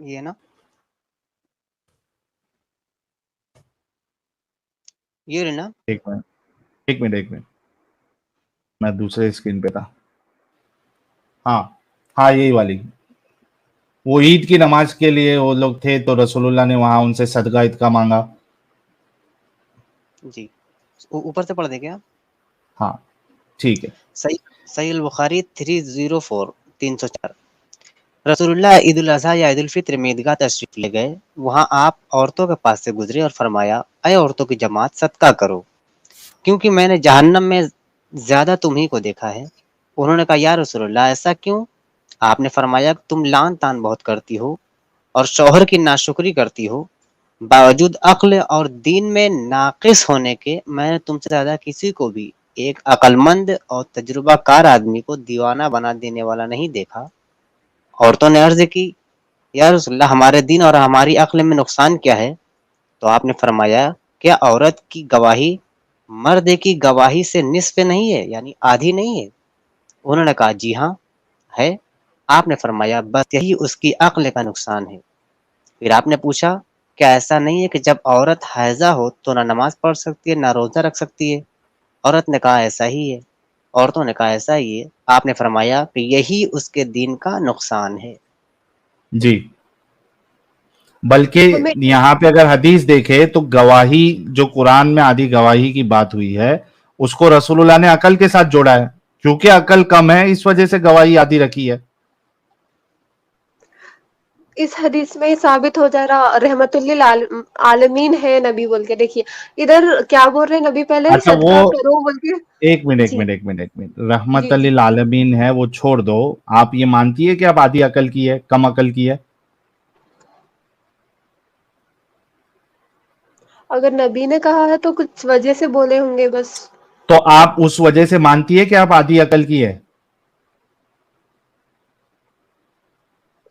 یہ نا یہ رہی نا. ایک منٹ ایک منٹ ایک منٹ میں دوسرے اسکرین پہ تھا. ہاں ہاں یہی والی. وہ عید کی نماز کے لیے وہ لوگ تھے تو رسول اللہ نے وہاں ان سے صدقہ عید کا مانگا. جی اوپر سے پڑھ دیں کیا؟ ہاں ٹھیک ہے. صحیح البخاری 304 304. رسول اللہ عید الاضحیٰ یا عید الفطر میں عیدگاہ تشریف لے گئے. وہاں آپ عورتوں کے پاس سے گزرے اور فرمایا اے عورتوں کی جماعت صدقہ کرو کیونکہ میں نے جہنم میں زیادہ تمہیں کو دیکھا ہے. انہوں نے کہا یا رسول اللہ ایسا کیوں؟ آپ نے فرمایا تم لان تان بہت کرتی ہو اور شوہر کی ناشکری کرتی ہو. باوجود عقل اور دین میں ناقص ہونے کے میں نے تم سے زیادہ کسی کو بھی ایک عقل مند اور تجربہ کار آدمی کو دیوانہ بنا دینے والا نہیں دیکھا. عورتوں نے عرض کی یا رسول اللہ ہمارے دین اور ہماری عقل میں نقصان کیا ہے؟ تو آپ نے فرمایا کیا عورت کی گواہی مرد کی گواہی سے نصف نہیں ہے یعنی آدھی نہیں ہے؟ انہوں نے کہا جی ہاں ہے. آپ نے فرمایا بس یہی اس کی عقل کا نقصان ہے. پھر آپ نے پوچھا کیا ایسا نہیں ہے کہ جب عورت حائضہ ہو تو نہ نماز پڑھ سکتی ہے نہ روزہ رکھ سکتی ہے؟ عورت نے کہا ایسا ہی ہے. عورتوں نے کہا ایسا ہی ہے. آپ نے فرمایا کہ یہی اس کے دین کا نقصان ہے. جی بلکہ ہمیں یہاں پہ اگر حدیث دیکھے تو گواہی جو قرآن میں آدھی گواہی کی بات ہوئی ہے اس کو رسول اللہ نے عقل کے ساتھ جوڑا ہے کیونکہ عقل کم ہے اس وجہ سے گواہی آدھی رکھی ہے. اس حدیث میں ثابت ہو جا رہا رحمت للعالمین ہے نبی بول کے. دیکھیے ادھر کیا بول رہے نبی پہلے اچھا وہ صدقہ کرو بول کے. ایک منٹ ایک جی منٹ ایک منٹ ایک منٹ رحمت جی جی للعالمین ہے وہ چھوڑ دو. آپ یہ مانتی ہے کہ آپ آدھی عقل کی ہے کم عقل کی ہے؟ اگر نبی نے کہا ہے تو کچھ وجہ سے بولے ہوں گے بس. تو آپ اس وجہ سے مانتی ہے کہ آپ آدھی عقل کی ہے؟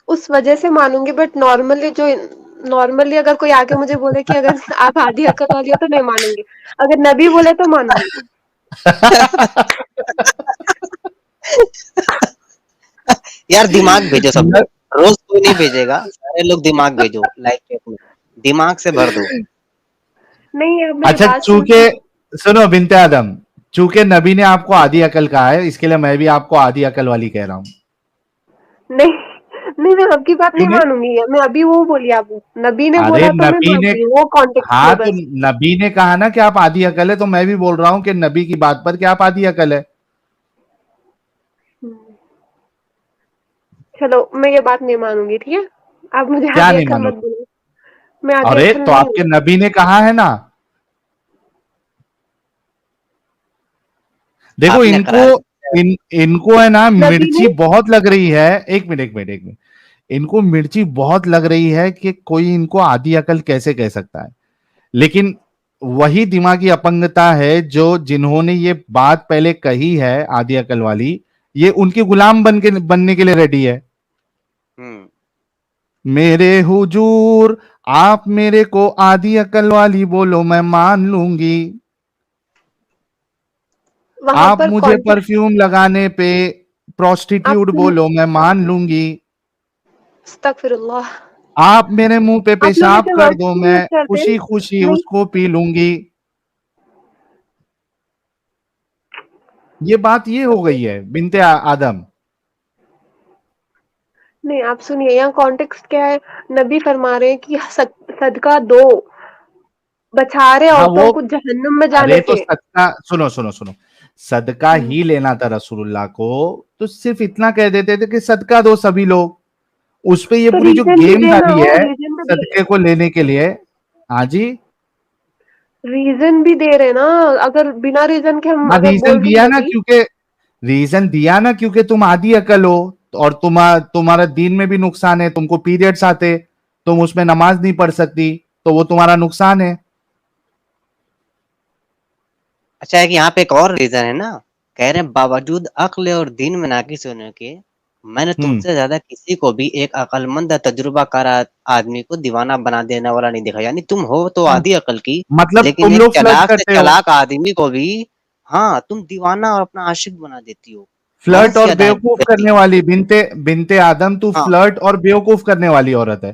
اس وجہ سے مانوں گی بٹ نارملی اگر کوئی آ کے مجھے بولے کہ اگر آپ آدھی عقل والی ہو تو نہیں مانوں گی. اگر نبی بولے تو مانوں گی. یار دماغ بھیجو سب لوگ. روز کوئی نہیں بھیجے گا. سارے لوگ دماغ بھیجو لائک چیٹ میں دماغ سے بھر دو. نہیں اب میری اچھا بات سنیے. چونکہ سنو بنت آدم چونکہ نبی نے آپ کو آدھی عقل کہا ہے اس کے لیے میں بھی آپ کو آدھی عقل والی کہہ رہا ہوں. نہیں نہیں میں آپ کی بات کیوں نہیں نہیں؟ مانوں گی. میں ابھی وہ بولی آپ نبی نے ارے بولا تو میں نبی مان نے رہی ہوں وہ کانٹیکسٹ ہاں میں تو بس. نبی نے کہا نا کہ آپ آدھی عقل ہے تو میں بھی بول رہا ہوں کہ نبی کی بات پر کہ آپ آدھی عقل ہے. چلو میں یہ بات نہیں مانوں گی ٹھیک ہے. آپ مجھے کیا آدھی نہیں عقل مانو؟ مت بولو. میں آدھی ارے عقل تو نہیں آپ کے ہوں. نبی نے کہا ہے نا. دیکھو آپ نے ان کو قرار ان کو ہے نا نبی مرچی نے بہت لگ رہی ہے. ایک منٹ ایک منٹ ایک منٹ ان کو مرچی بہت لگ رہی ہے کہ کوئی ان کو آدھی عقل کیسے کہہ سکتا ہے. لیکن وہی دماغی اپنگتا ہے جو جنہوں نے یہ بات پہلے کہی ہے آدھی عقل والی یہ ان کے غلام بننے کے لیے ریڈی ہے. میرے حضور آپ میرے کو آدھی عقل والی بولو میں مان لوں گی. وہاں آپ پر مجھے کانٹیکسٹ. پرفیوم لگانے پہ آپ پروسٹیٹیوٹ سنیے. بولو میں مان لوں گی. استغفر اللہ. آپ میرے منہ پہ آپ لوگ پیشاب ایسے کر ورڈ دو کیوں میں یوز کرتے ہیں؟ خوشی خوشی نہیں اس کو پی لوں گی. یہ بات یہ ہو گئی ہے بنت آدم. نہیں آپ سنیے یہاں کانٹیکسٹ کیا ہے. نبی فرما رہے ہیں کہ صدقہ دو بچا رہے ہاں عورتوں وہ کو جہنم میں جانے ارے تو سے. صدقہ سنو صدقہ ہی لینا تھا رسول اللہ کو تو صرف اتنا کہہ دیتے تھے کہ صدقہ دو سبھی لوگ. اس پہ یہ تو پوری جو ریزن بھی گیم دینا ڈالی ہو ہے ریزن بھی دے صدقے کو لینے کے لیے. ہاں جی ریزن بھی دے رہے نا. اگر بنا ریزن کے ہم ہاں اگر ریزن بول رہے دیا نا نبی. کیونکہ ریزن دیا نا کیونکہ تم آدھی عقل ہو اور تمہارا دین میں بھی نقصان ہے. تم کو پیریڈز آتے تم اس میں نماز نہیں پڑھ سکتی تو وہ تمہارا نقصان ہے. اچھا ہے کہ یہاں پہ ایک اور ریزن ہے نا. کہہ رہے ہیں باوجود عقل اور دین میں ناقص ہونے کے میں نے تم سے زیادہ کسی کو بھی ایک عقل مند تجربہ کار آدمی کو دیوانہ بنا دینے والا نہیں دیکھا. یعنی تم ہو تو آدھی عقل کی مطلب لیکن تم ایک لوگ فلرٹ چلاک سے کرتے ہو. چلاک آدمی کو بھی ہاں تم دیوانہ اور اپنا عاشق بنا دیتی ہو. کون فلرٹ سی اور ادائیں بیوقوف کرتی کرنے ہے؟ والی بنت آدم تو ہاں فلرٹ اور بیوقوف کرنے والی عورت ہے.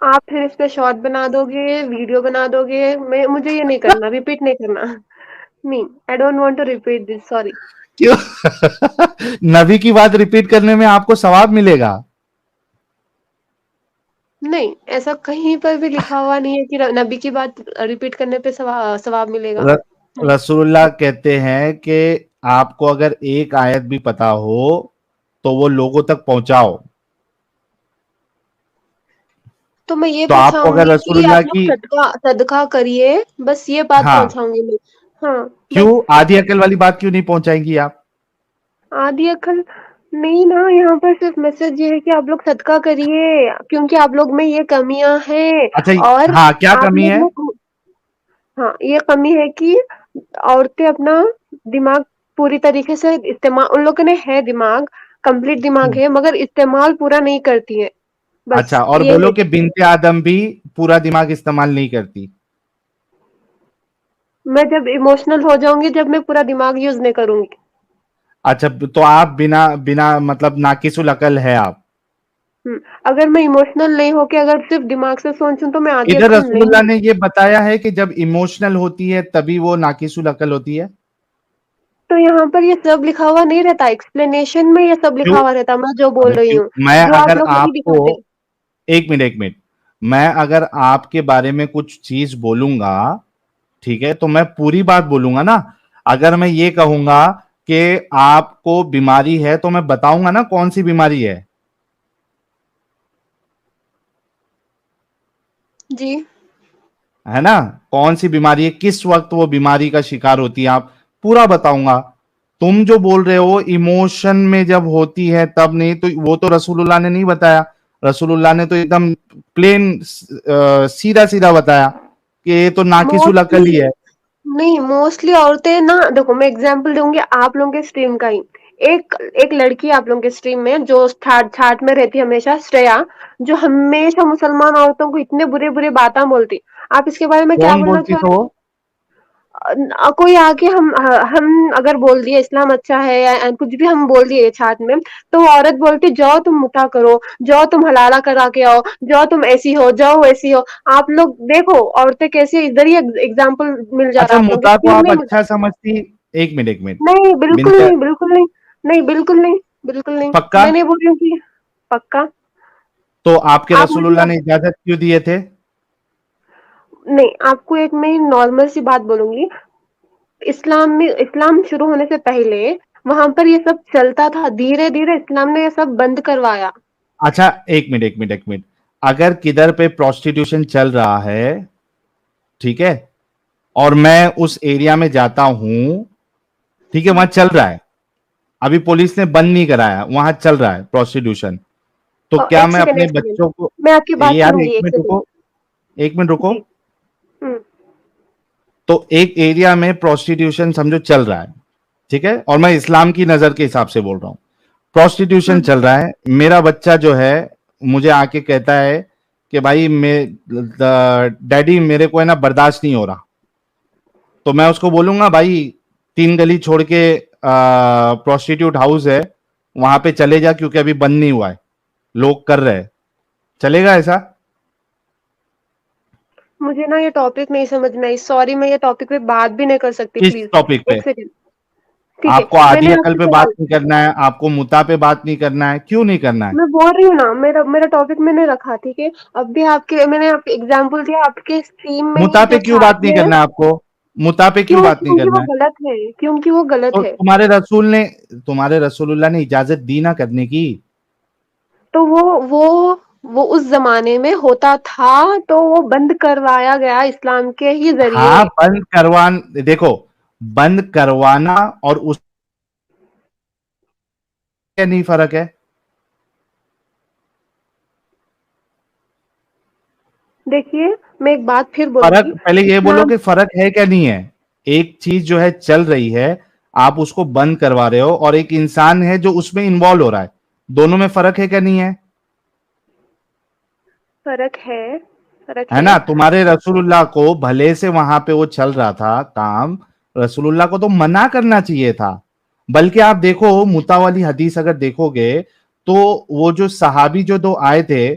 آپ پھر اس پہ شارٹ بنا دو گے، ویڈیو بنا دو گے، مجھے یہ نہیں کرنا، ریپیٹ نہیں کرنا. نہیں، I don't want to repeat this, sorry. کیوں؟ نبی کی بات ریپیٹ کرنے میں آپ کو ثواب ملے گا. نہیں، ایسا کہیں پر بھی لکھا ہوا نہیں ہے کہ نبی کی بات ریپیٹ کرنے پہ ثواب ملے گا. نہیں. رسول اللہ کہتے ہیں کہ آپ کو اگر ایک آیت بھی پتا ہو تو وہ لوگوں تک پہنچاؤ. تو میں یہ تو آپ کو پہنچاؤں اگر گی رسول کہ اللہ آپ کی لوگ صدقہ کریے، بس یہ بات ہاں پہنچاؤں گی میں. ہاں کیوں بس. آدھی عقل والی بات کیوں نہیں پہنچائیں گی آپ؟ آدھی عقل نہیں نا، یہاں پر صرف میسج یہ ہے کہ آپ لوگ صدقہ کریے کیونکہ آپ لوگ میں یہ کمیاں ہیں. اچھا اور ہاں کیا آپ کمی لوگ ہے؟ میں ہاں یہ کمی ہے کہ عورتیں اپنا دماغ پوری طریقے سے استعمال، ان لوگوں نے ہے دماغ، کمپلیٹ دماغ ہے، مگر استعمال پورا نہیں کرتی ہے. بس اچھا، اور یہ بولو ہے. کہ بنت آدم بھی پورا دماغ استعمال نہیں کرتی. میں جب ایموشنل ہو جاؤں گی، جب میں پورا دماغ یوز نہیں کروں گی. اچھا تو آپ بنا مطلب ناقص العقل ہے آپ. اگر میں ایموشنل نہیں ہو کے اگر صرف دماغ سے سوچوں تو میں آدھی ادھر عقل رسول نہیں اللہ ہوں. نے یہ بتایا ہے کہ جب ایموشنل ہوتی ہے تبھی وہ ناقص العقل ہوتی ہے. تو یہاں پر یہ سب لکھا ہوا نہیں رہتا، ایکسپلینیشن میں یہ سب کیوں؟ لکھا ہوا رہتا، میں جو بول رہی کیوں؟ ہوں، میں جو آپ اگر لوگ نہیں آپ کو دکھاتے. ایک منٹ میں اگر آپ کے بارے میں کچھ چیز بولوں گا، ٹھیک ہے، تو میں پوری بات بولوں گا نا. اگر میں یہ کہوں گا کہ آپ کو بیماری ہے تو میں بتاؤں گا نا کون سی بیماری ہے. جی. ہے نا، کون سی بیماری ہے، کس وقت وہ بیماری کا شکار ہوتی ہے، آپ پورا بتاؤں گا. تم جو بول رہے ہو ایموشن میں جب ہوتی ہے تب نہیں، تو وہ تو رسول اللہ نے نہیں بتایا. رسول اللہ نے تو ایک دم پلین سیدھا سیدھا بتایا کہ یہ تو ناقص العقل موسٹلی ہی ہے. نہیں، موسٹلی عورتیں نا، دیکھو میں اگزامپل دوں گی آپ لوگوں کے اسٹریم کا ہی. ایک لڑکی آپ لوگوں کے اسٹریم میں جو چھاٹ میں رہتی ہمیشہ، شرییا، جو ہمیشہ مسلمان عورتوں کو اتنے برے برے باتاں بولتی. آپ اس کے بارے میں کیا کون بولنا بولتی چاہ تو رہے وہ؟ ہیں؟ کوئی آ کے ہم اگر بول دیے اسلام اچھا ہے یا کچھ بھی ہم بول دیے چھات میں، تو وہ عورت بولتی جاؤ تم متا کرو، جاؤ تم حلالہ کرا کے آؤ، جاؤ تم ایسی ہو، جاؤ ویسی ہو. آپ لوگ دیکھو عورتیں کیسے، ادھر ہی ایگزامپل مل جا رہا اچھا ہے آپ لوگوں کے متا کو اسکرین آپ میں اچھا سمجھتی؟ ایک منٹ نہیں بالکل بنت نہیں، بالکل نہیں. نہیں بالکل نہیں، بالکل نہیں. پکا؟ میں نہیں بول رہی ہوں کہ پکا. تو آپ کے رسول مجھے اللہ نے اجازت کیوں دیے تھے؟ نہیں، آپ کو ایک میں نارمل سی بات بولوں گی. اسلام شروع ہونے سے پہلے وہاں پر یہ سب چلتا تھا، دھیرے دھیرے اسلام نے یہ سب بند کروایا. اچھا ایک منٹ اگر کدھر پہ پروسٹیٹیوشن چل رہا ہے، ٹھیک ہے، اور میں اس ایریا میں جاتا ہوں، ٹھیک ہے، وہاں چل رہا ہے، ابھی پولیس نے بند نہیں کرایا، وہاں چل رہا ہے پروسٹیٹیوشن، تو کیا ایک میں سیکنڈ، اپنے ایک سیکنڈ، بچوں کو، میں آپ کی بات یار سنوں گی، ایک ایک منٹ سیکنڈ. رکو، ایک منٹ رکو. جی. ہوں. تو ایک ایریا میں پروسٹیٹیوشن سمجھو چل رہا ہے، ٹھیک ہے، اور میں اسلام کی نظر کے حساب سے بول رہا ہوں. پروسٹیٹیوشن ہوں. چل رہا ہے، میرا بچہ جو ہے مجھے آ کے کہتا ہے کہ بھائی ڈیڈی میرے کو ہے نا برداشت نہیں ہو رہا، تو میں اس کو بولوں گا بھائی 3 گلی چھوڑ کے پروسٹیٹیوٹ ہاؤس ہے، وہاں پہ چلے جا، کیونکہ ابھی بند نہیں ہوا ہے، لوگ کر رہے. چلے گا ایسا؟ مجھے نا یہ ٹاپک نہیں سمجھ میں آئی، سوری، میں یہ ٹاپک پہ بات بھی نہیں کر سکتی، کس پلیز. ٹاپک پہ؟ ایک سیکنڈ. ٹھیک ہے، آپ کو میں آدھی نے آپ عقل سے پہ بات سوال، نہیں کرنا ہے، آپ کو متا پہ بات نہیں کرنا ہے، کیوں نہیں کرنا ہے؟ میں بول رہی ہوں نا، میرا ٹاپک میں نے رکھا، ٹھیک ہے. اب بھی میں نے آپ کے ایگزامپل دیا، آپ کے اسٹریم میں متا ہی پہ جو کیوں بات چھات نہیں میں ہے. کرنا ہے آپ کو؟ متا پہ کیوں بات نہیں کیونکہ وہ کرنا ہے؟ غلط ہے، کیونکہ وہ غلط تو ہے. تمہارے رسول اللہ نے اجازت دی نہ کرنے کی. تو وہ اس زمانے میں ہوتا تھا، تو وہ بند کروایا گیا اسلام کے ہی ذریعے. ہاں دیکھو، بند کروانا اور اس کا نہیں فرق ہے. دیکھیے میں ایک بات پھر بولوں فرق گی. پہلے یہ بولو اسلام کہ فرق ہے کیا نہیں ہے. ایک چیز جو ہے چل رہی ہے، آپ اس کو بند کروا رہے ہو، اور ایک انسان ہے جو اس میں انوالو ہو رہا ہے، دونوں میں فرق ہے کیا نہیں ہے؟ فرق ہے، فرق ہے ہے. نا. تمہارے رسول اللہ کو بھلے سے وہاں پہ وہ چل رہا تھا کام، رسول اللہ کو تو منع کرنا چاہیے تھا. بلکہ آپ دیکھو متا والی حدیث اگر دیکھو گے تو وہ جو صحابی جو 2 آئے تھے،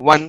1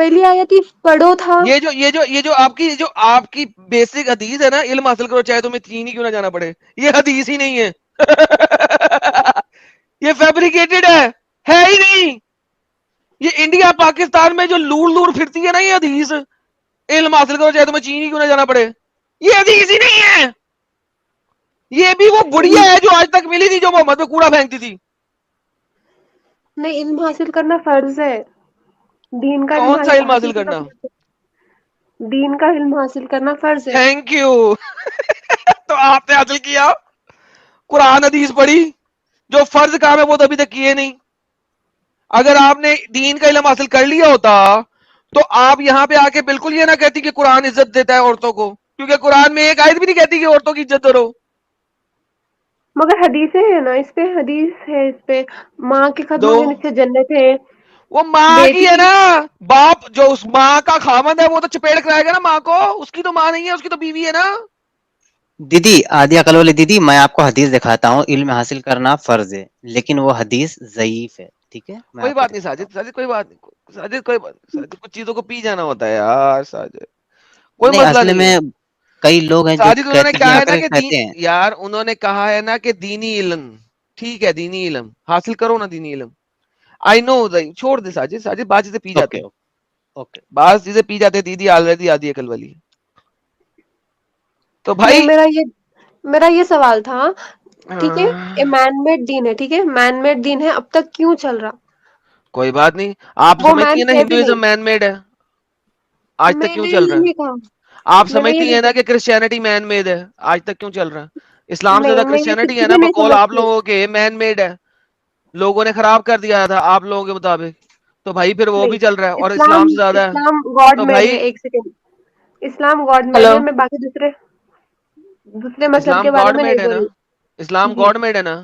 پہلی آیت ہی پڑھو تھا. یہ جو آپ کی بیسک حدیث ہے نا، علم حاصل کرو چاہے تمہیں چین ہی کیوں نہ جانا پڑے، یہ حدیث ہی نہیں ہے. یہ فیبریکیٹڈ ہے ہی نہیں. یہ انڈیا پاکستان میں جو لوڑ پھرتی ہے نا، یہ حدیث علم حاصل کرو چاہے تمہیں چین ہی کیوں نہ جانا پڑے، یہ حدیث ہی نہیں ہے. یہ بھی وہ بڑھیا ہے جو آج تک ملی تھی، جو محمد پہ کوڑا پھینکتی تھی. نہیں، علم حاصل کرنا فرض ہے. دین کا علم کون سا علم حاصل حاصل کرنا کرنا؟ فرض ہے. دین کا علم حاصل کرنا فرض ہے. Thank you. تو آپ نے حاصل کیا، قرآن حدیث پڑھی، جو فرض کام ہے وہ تو ابھی تک کیے نہیں. اگر آپ نے دین کا علم حاصل کر لیا ہوتا تو آپ یہاں پہ آ کے بالکل یہ نہ کہتی کہ قرآن عزت دیتا ہے عورتوں کو، کیونکہ قرآن میں ایک آیت بھی نہیں کہتی کہ عورتوں کی عزت کرو. مگر حدیثیں ہیں نا، اس پہ حدیث ہے، اس پہ ماں کے قدموں دو کے نیچے جنت ہے. وہ ماں کی ہے بیٹی نا، باپ جو اس ماں کا خامند ہے وہ تو چپیڑ کرائے گا نا ماں کو، اس کی تو ماں نہیں ہے، اس کی تو بیوی ہے نا. دیدی آدھی عقل والی دیدی، میں آپ کو حدیث دکھاتا ہوں. علم حاصل کرنا فرض ہے، لیکن وہ حدیث ضعیف ہے. ٹھیک ہے، میں کوئی آپ کو بات نہیں دکھاتا ہوں. ساجد، کوئی بات نہیں ساجد، کوئی بات نہیں ساجد، کچھ چیزوں کو پی جانا ہوتا ہے یار ساجد، کوئی نہیں، مسئلہ اصل نہیں ہے. میں کئی لوگ ہیں جو ساجد انہوں نے کہتے ہیں، کہا آ ہے نا کر کہ کہتے ہیں. یار انہوں نے کہا ہے نا کہ دینی علم، ٹھیک ہے دینی علم حاصل کرو نا، دینی علم. آئی نو، چھوڑ دے ساجد، ساجد بات چیزیں پی جاتے اوکے ہیں، اوکے. بعض چیزیں پی جاتے ہیں. دیدی آلریڈی آدھی عقل والی ہے. تو نہیں، بھائی میرا یہ سوال تھا. ٹھیک ہے، یہ مین میڈ دین ہے، ٹھیک ہے، مین میڈ دین ہے، اب تک کیوں چل رہا؟ کوئی بات نہیں، آپ وہ سمجھتی مین ہیں نا ہے بھی نہیں. ہندوازم مین میڈ ہے، آج تک میں کیوں نے چل یہ رہا ہے؟ نہیں کہا. آپ میں نے یہ سمجھتی نہیں ہیں نا کہا. کہ کرسچینٹی مین میڈ ہے، آج تک کیوں چل رہا ہے؟ اسلام سے نہیں، زیادہ میں یہ کرسچینٹی کچھ ہے نا، بھی نہیں بقول آپ سمجھتی. لوگوں کے مین میڈ ہے. لوگوں نے خراب کر دیا تھا آپ لوگوں کے مطابق، تو بھائی پھر وہ نہیں، بھی چل رہا ہے اور اسلام اسلام سے زیادہ ہے. اسلام گاڈ تو میڈ ہے. بھائی ایک سیکنڈ، اسلام گاڈ میڈ ہلو. ہے. میں باقی دوسرے مذہب کے اسلام بارے گاڈ میں نہیں میڈ ہے بول نا، رہی. اسلام جی گاڈ میڈ ہے نا،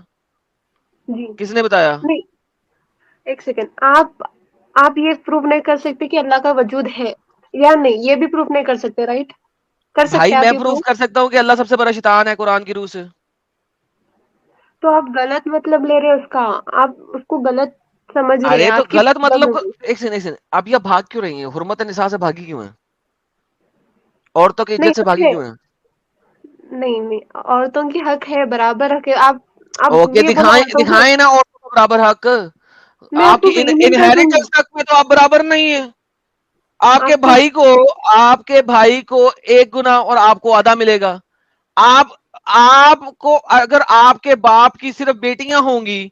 جی. کس نے بتایا؟ نہیں، ایک سیکنڈ. آپ یہ پروف نہیں کر سکتے کہ اللہ کا وجود ہے یا نہیں، یہ بھی پروف نہیں کر سکتے، رائٹ؟ کر سکتے بھائی ہیں میں آپ یہ پروف پروف؟ کر سکتا ہوں کہ اللہ سب سے بڑا شیطان ہے قرآن کی روح سے. تو آپ غلط مطلب لے رہے ہیں اس کا. آپ اس کو غلط سمجھ رہے ہیں. ارے تو آپ کی غلط غلط مطلب ہوگی. ایک سیکنڈ، اب یہ بھاگ کیوں رہی ہیں؟ حرمت نساء سے بھاگی کیوں ہیں؟ عورتوں کی نہیں، عزت سے حق بھاگی ہے. کیوں ہیں؟ نہیں نہیں، عورتوں کی حق ہے، برابر حق ہے. آپ اوکے، یہ بولا دکھائیں عورتوں کی حق. دکھائیں نا عورتوں کو برابر حق. میں آپ آپ کی کو ای میل کر دوں گی. انہیریٹنس حق میں تو آپ برابر نہیں ہیں. آپ کے آپ کو بھائی کو ایک گنا اور آپ کو آدھا ملے گا. آپ کو اگر آپ کے باپ کی صرف بیٹیاں ہوں گی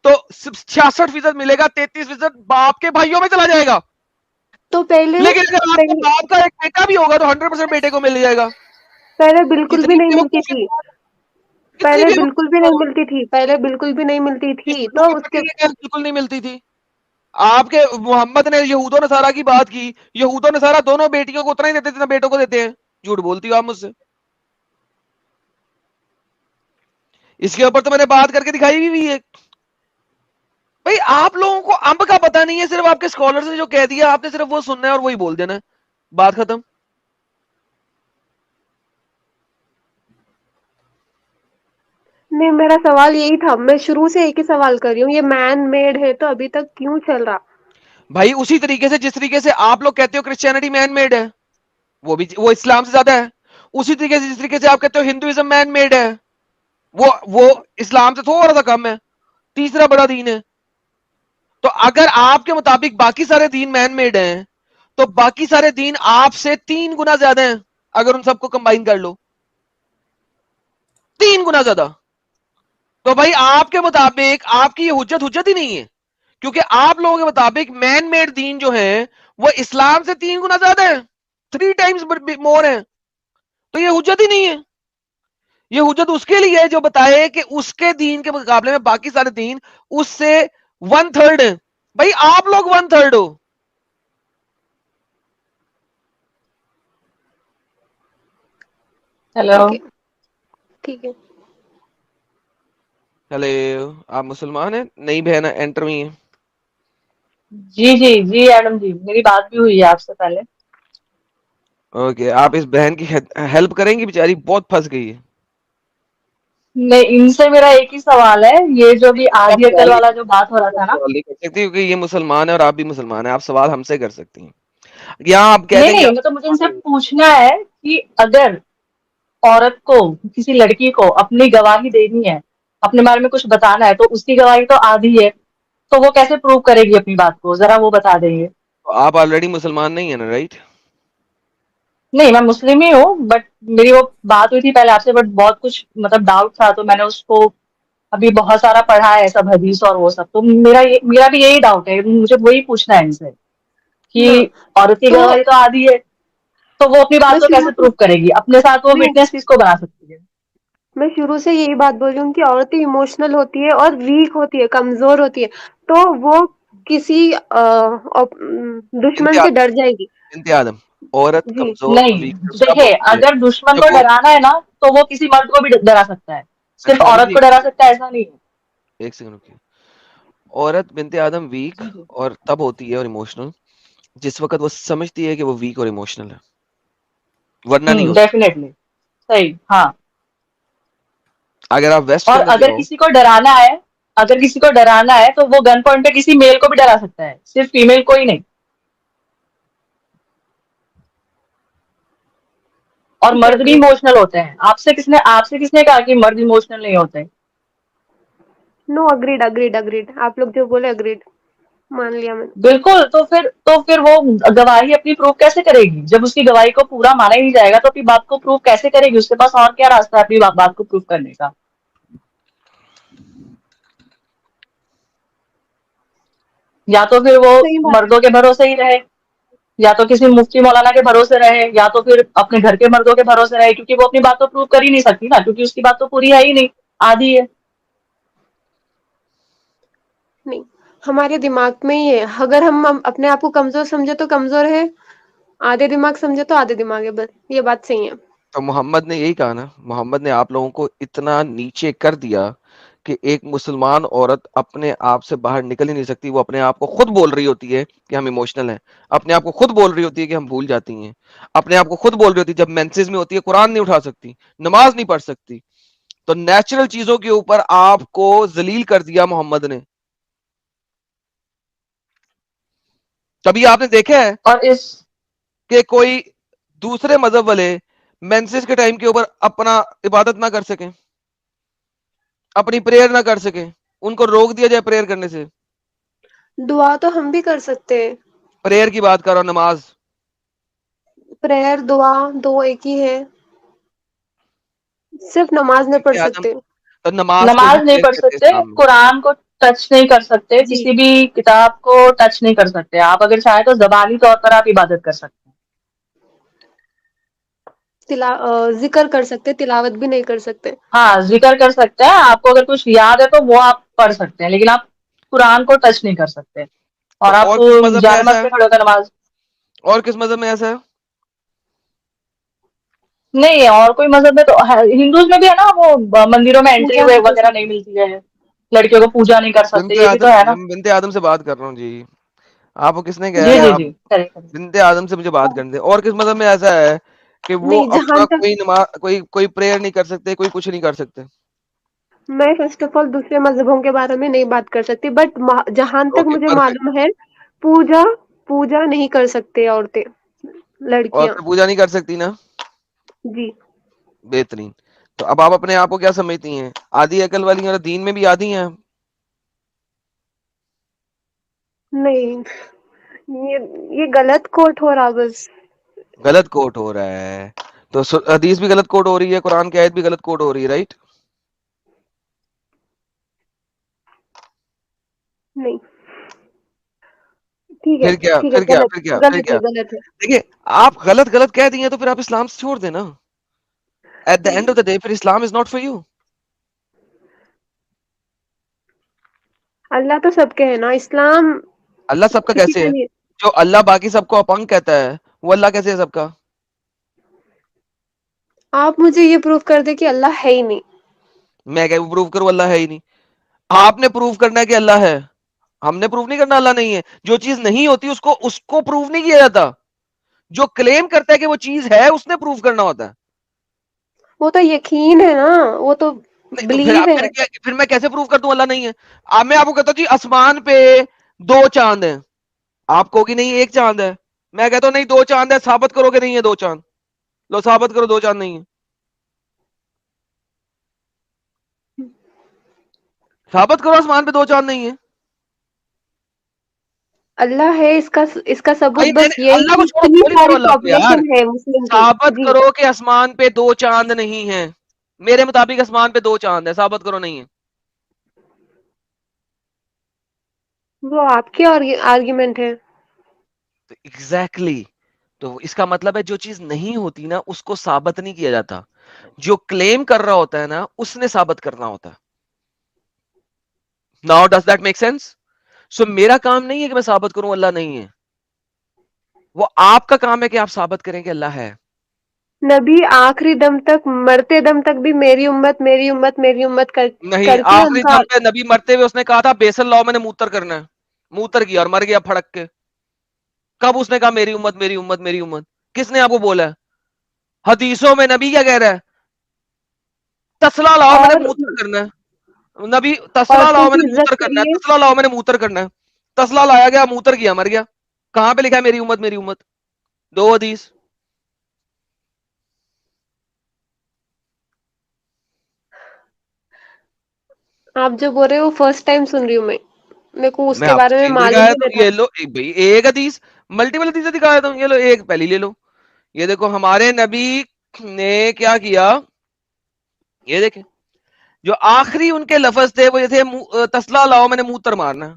تو 66% ملے گا، 33% باپ کے بھائیوں میں چلا جائے گا. تو پہلے لیکن اگر آپ کے باپ کا ایک بیٹا بھی ہوگا تو 100% بیٹے کو مل جائے گا. پہلے بالکل بھی اتنی نہیں ملتی بیوقوفی تھی. اتنی پہلے بالکل بھی بیوقوفی نہیں ملتی تھی. پہلے بالکل بھی نہیں ملتی تھی. تو اس کے بالکل نہیں ملتی تھی. آپ کے محمد نے یہود و نصارہ کی بات کی، یہود و نصارہ دونوں بیٹیوں کو اتنا ہی دیتے جتنا بیٹوں کو دیتے ہیں. جھوٹ بولتی ہو آپ مجھ سے. اس کے اوپر تو میں نے بات کر کے دکھائی بھی ہے. بھائی آپ لوگوں کو امب کا پتہ نہیں ہے، صرف آپ کے اسکالرز نے جو کہہ دیا آپ نے صرف وہ سننا ہے اور وہی بول دینا ہے، بات ختم. نہیں، میرا سوال یہی تھا. میں شروع سے ایک ہی سوال کر رہی ہوں. یہ مین میڈ ہے تو ابھی تک کیوں چل رہا؟ بھائی اسی طریقے سے جس طریقے سے آپ لوگ کہتے ہو کرسچینٹی مین میڈ ہے، وہ اسلام سے زیادہ ہے. اسی طریقے سے جس طریقے سے آپ کہتے ہو ہندوازم مین میڈ ہے، وہ اسلام سے تھوڑا سا کم ہے، تیسرا بڑا دین ہے. تو اگر آپ کے مطابق باقی سارے دین مین میڈ ہیں تو باقی سارے دین آپ سے 3 گنا زیادہ ہیں. اگر ان سب کو کمبائن کر لو 3 گنا زیادہ. تو بھائی آپ کے مطابق آپ کی یہ حجت ہی نہیں ہے، کیونکہ آپ لوگوں کے مطابق مین میڈ دین جو ہے وہ اسلام سے 3 گنا زیادہ ہے، 3 ٹائمز مور ہے. تو یہ حجت ہی نہیں ہے. یہ حجت اس کے لیے ہے جو بتائے کہ اس کے دین کے مقابلے میں باقی سارے دین اس سے 1/3 ہیں. بھائی آپ لوگ 1/3 ہو. ہلو. اوکے، ٹھیک ہے. ہلو، آپ مسلمان ہیں؟ نئی بہن انٹر ہوئی ہیں. جی جی جی ایڈم جی، میری بات بھی ہوئی ہے آپ سے پہلے. اوکے، آپ اس بہن کی ہیلپ کریں گی؟ بیچاری بہت پھنس گئی ہے. نہیں، ان سے میرا ایک ہی سوال ہے. یہ جو بھی آپ آدھی عقل سوال والا جو بات ہو رہا تھا نا، نہیں کر سکتی کیونکہ یہ مسلمان ہے اور آپ بھی مسلمان ہیں. آپ سوال ہم سے کر سکتی ہیں. یہاں آپ کہہ نہیں دیں گے نہیں مطلب مجھے ان سے پوچھنا ہے کہ اگر عورت کو کسی لڑکی کو اپنی گواہی دینی ہے، اپنے بارے میں کچھ بتانا ہے، تو اس کی گواہی تو آدھی ہے، تو وہ کیسے پروو کرے گی اپنی بات کو؟ ذرا وہ بتا دیں گے. آپ آلریڈی مسلمان نہیں ہیں نا، رائٹ؟ نہیں میں مسلم ہی ہوں، بٹ میری وہ بات ہوئی تھی پہلے آپ سے، بٹ بہت کچھ مطلب ڈاؤٹ تھا تو میں نے اس کو ابھی بہت سارا پڑھا ہے سب حدیث اور وہ سب، تو میرا بھی یہی ڈاؤٹ ہے، مجھے وہی پوچھنا ہے ان سے کہ نہ عورت کی تو گواہی تو آدھی ہے، تو وہ اپنی میں بات کو شروع کیسے پروف کرے گی؟ اپنے ساتھ وہ نہیں وٹنس کس کو بنا سکتی ہے؟ میں شروع سے یہی بات بول رہی ہوں کہ عورتیں ایموشنل ہوتی ہے اور ویک ہوتی ہے، کمزور ہوتی ہے، تو وہ کسی بنت دشمن سے ڈر جائے گی. بنت آدم، عورت جی کمزور اور نہیں ویک کب دیکھے، ہوتی ہے؟ اگر دشمن کو جب وہ، ڈرانا ہے نا تو وہ کسی مرد کو بھی ڈرا سکتا ہے، صرف میڈم عورت جی کو ڈرا سکتا ہے ایسا نہیں ہے. ایک سیکنڈ رکیے. عورت بنت آدم ویک جی جی اور تب ہوتی ہے اور ایموشنل جس وقت وہ سمجھتی ہے کہ وہ ویک اور ایموشنل ہے، ورنہ نہیں ہوتی. ڈیفینیٹلی صحیح. ہاں، اگر آپ ویسٹ کے اور اندر اگر جاؤ، کسی کو ڈرانا ہے، اگر کسی کو ڈرانا ہے تو وہ گن پوائنٹ پہ کسی میل کو بھی ڈرا سکتا ہے، صرف فیمیل کو ہی نہیں. اور مرد بھی ایگزیکٹلی. ایموشنل ہوتے ہیں. آپ سے کس نے کہا کہ مرد ایموشنل نہیں ہوتے؟ نو، اگریڈ اگریڈ اگریڈ، آپ لوگ جو بولے اگریڈ، مان لیا میں نے. بالکل. تو پھر وہ گواہی اپنی پروف کیسے کرے گی؟ جب اس کی گواہی کو پورا مانا ہی نہیں جائے گا تو اپنی بات کو پروف کیسے کرے گی؟ اس کے پاس اور کیا راستہ ہے اپنی بات کو پروف کرنے کا؟ یا تو پھر وہ صحیح بات ہے. مردوں کے بھروسے ہی رہے، یا تو کسی مفتی مولانا کے بھروسے رہے، یا تو پھر اپنے گھر کے مردوں کے بھروسے رہے، کیونکہ وہ اپنی بات تو پروو کر ہی نہیں سکتی نا، کیونکہ اس کی بات تو پوری ہے ہی نہیں، آدھی ہے. نہیں، ہمارے دماغ میں ہی ہے، اگر ہم اپنے آپ کو کمزور سمجھے تو کمزور ہے، آدھے دماغ سمجھے تو آدھے دماغ ہے، بس یہ بات صحیح ہے. تو محمد نے یہی کہا نا، محمد نے آپ لوگوں کو اتنا نیچے کر دیا کہ ایک مسلمان عورت اپنے آپ سے باہر نکل ہی نہیں سکتی. وہ اپنے آپ کو خود بول رہی ہوتی ہے کہ ہم ایموشنل ہیں، اپنے آپ کو خود بول رہی ہوتی ہے کہ ہم بھول جاتی ہیں، اپنے آپ کو خود بول رہی ہوتی ہے جب مینسز میں ہوتی ہے قرآن نہیں اٹھا سکتی، نماز نہیں پڑھ سکتی. تو نیچرل چیزوں کے اوپر آپ کو ذلیل کر دیا محمد نے. کبھی آپ نے دیکھا ہے اور اس کہ کوئی دوسرے مذہب والے مینسز کے ٹائم کے اوپر اپنا عبادت نہ کر سکیں، اپنی پریئر نہ کر سکیں، ان کو روک دیا جائے پریئر کرنے سے؟ دعا تو ہم بھی کر سکتے ہیں. پریئر کی بات کر رہا ہوں، نماز. پریئر دعا دو ایک ہی ہے، صرف نماز نہیں پڑھ آدم، سکتے. تو نماز کو ہی نماز نہیں پریئر پڑھ کہتے ہیں سکتے، اسلام میں. قرآن کو ٹچ نہیں کر سکتے، جی، کسی بھی کتاب کو ٹچ نہیں کر سکتے. آپ اگر چاہیں تو زبانی طور پر آپ عبادت کر سکتے ہیں. ذکر کر سکتے، تلاوت بھی نہیں کر سکتے. ہاں ذکر کر سکتے ہیں، آپ کو اگر کچھ یاد ہے تو وہ آپ پڑھ سکتے ہیں، لیکن آپ قرآن کو ٹچ نہیں کر سکتے. تو اور آپ اور کس مذہب میں ایسا جانماز ہے؟ پہ کھڑے ہو کر نماز اور کس مذہب میں ایسا ہے؟ نہیں ہے. اور کوئی مذہب میں تو ہندوز میں بھی ہے نا، وہ مندروں میں انٹری پوجا نہیں کر وغیرہ نہیں سکتے. ملتی ہے، لڑکیوں کو پوجا نہیں کر سکتے، بنت یہ بھی آدم، تو ہے نا. میں بنت آدم سے بات کر رہا ہوں جی. آپ کو کس نے کہا جی کہ جی آپ جی کریں کریں. بنت آدم سے مجھے بات کرنے دیں؟ اور کس مذہب میں ایسا ہے کہ وہ نہیں، جہاں اپنا تک کوئی نماز، کوئی پریئر نہیں کر سکتے، کوئی کچھ نہیں کر سکتے؟ میں فرسٹ آف آل دوسرے مذہبوں کے بارے میں نہیں بات کر سکتی، بٹ جہاں تک اوکے، مجھے پرفیکٹ. معلوم ہے، پوجا نہیں کر سکتے عورتیں، لڑکیاں. عورتیں پوجا نہیں کر سکتی نا؟ جی. بہترین. تو اب آپ اپنے آپ کو کیا سمجھتی ہیں؟ آدھی عقل والی ہیں اور دین میں بھی آدھی ہیں؟ نہیں، یہ غلط کوٹ ہو رہا بس. غلط کوٹ ہو رہا ہے تو حدیث بھی غلط کوٹ ہو رہی ہے، قرآن کی آیت بھی غلط کوٹ ہو رہی ہے، رائٹ؟ نہیں، ٹھیک ہے پھر کیا ٹھیک ہے، پھر کیا غلط پھر کیا پھر غلط ہے کیا غلط ہے. دیکھیے، آپ غلط غلط کہہ دیے تو پھر آپ اسلام سے چھوڑ دیں نا. At the end of the day پھر Islam is not for you. اللہ تو سب کے ہے نا، اسلام اللہ سب کا کسی کیسے کا ہے؟ نہیں. جو اللہ باقی سب کو اپنگ کہتا ہے وہ اللہ کیسے ہے سب کا؟ آپ مجھے یہ پروف کر دیں کہ اللہ ہے ہی نہیں. میں کہ پروف کروں اللہ ہے ہی نہیں؟ آپ نے پروف کرنا ہے کہ اللہ ہے، ہم نے پروف نہیں کرنا اللہ نہیں ہے. جو چیز نہیں ہوتی اس کو پروف نہیں کیا جاتا. جو کلیم کرتا ہے کہ وہ چیز ہے اس نے پروف کرنا ہوتا ہے. وہ تو یقین ہے نا، وہ تو نہیں تو بلیو ہے. پھر میں کیسے پروف کر دوں اللہ نہیں ہے؟ میں آپ کو کہتا ہوں جی آسمان پہ 2 چاند ہیں، آپ کو کہ نہیں ایک چاند ہے. میں کہتا ہوں نہیں دو چاند ہے, ثابت کرو کہ نہیں ہے دو چاند, لو ثابت کرو دو چاند نہیں ہے, ثابت کرو آسمان پہ دو چاند نہیں ہے. اللہ ہے اس کا ثبوت بھائی میں بس نے یہی اللہ کو کہ چھوڑو, اتنی گولی مارو ساری اللہ کو یار. پاپولیشن ہے مسلم کی. ثابت جی کرو کہ آسمان پہ دو چاند نہیں ہیں, میرے مطابق آسمان پہ دو چاند ہے, ثابت کرو نہیں ہے. وہ آپ کی آرگیومنٹ ہے. ایگزیکٹلی تو اس کا مطلب ہے جو چیز نہیں ہوتی نا اس کو ثابت نہیں کیا جاتا, جو کلیم کر رہا ہوتا ہے نا اس نے ثابت کرنا ہوتا ہے. Now does that make sense? So میرا کام نہیں ہے کہ میں ثابت کروں اللہ نہیں ہے, وہ آپ کا کام ہے کہ آپ ثابت کریں کہ اللہ ہے. نبی آخری دم تک, مرتے دم تک بھی میری امت میری امت میری امت نہیں, کر کے ان آخری کا. دم پہ نبی مرتے ہوئے اس نے کہا تھا بیسل لاؤ میں نے موتر کرنا ہے, موتر کیا اور مر گیا پھڑک کے. کب اس نے کہا میری امت میری امت میری امت؟ کس نے آپ کو بولا ہے؟ حدیثوں میں نبی کیا کہہ رہا ہے؟ تسلا لاؤ میں نے اور موتر کرنا ہے. نبی تسلا عورتوں لاؤ میں کی نے موتر عزت کے کرنا ہے, لیے. تسلا لاؤ میں نے موتر کرنا ہے. تسلا لایا گیا, موتر کیا, مر گیا. کہاں پہ لکھا ہے میری امت میری امت؟ دو حدیث. آپ جو بول رہے ہو فرسٹ ٹائم سن رہی ہوں میں, میرے کو اس میں کے آپ کو بارے میں چینج معلوم دکھایا ہی تو نہیں تھا. یہ لو بھائی ایک حدیث, ملٹیپل حدیثیں دکھایا تھا, یہ لو ایک پہلی لے لو. یہ دیکھو ہمارے نبی نے کیا کیا, یہ دیکھیں جو آخری ان کے لفظ تھے وہ یہ تھے تسلا لاؤ میں نے موتر مارنا.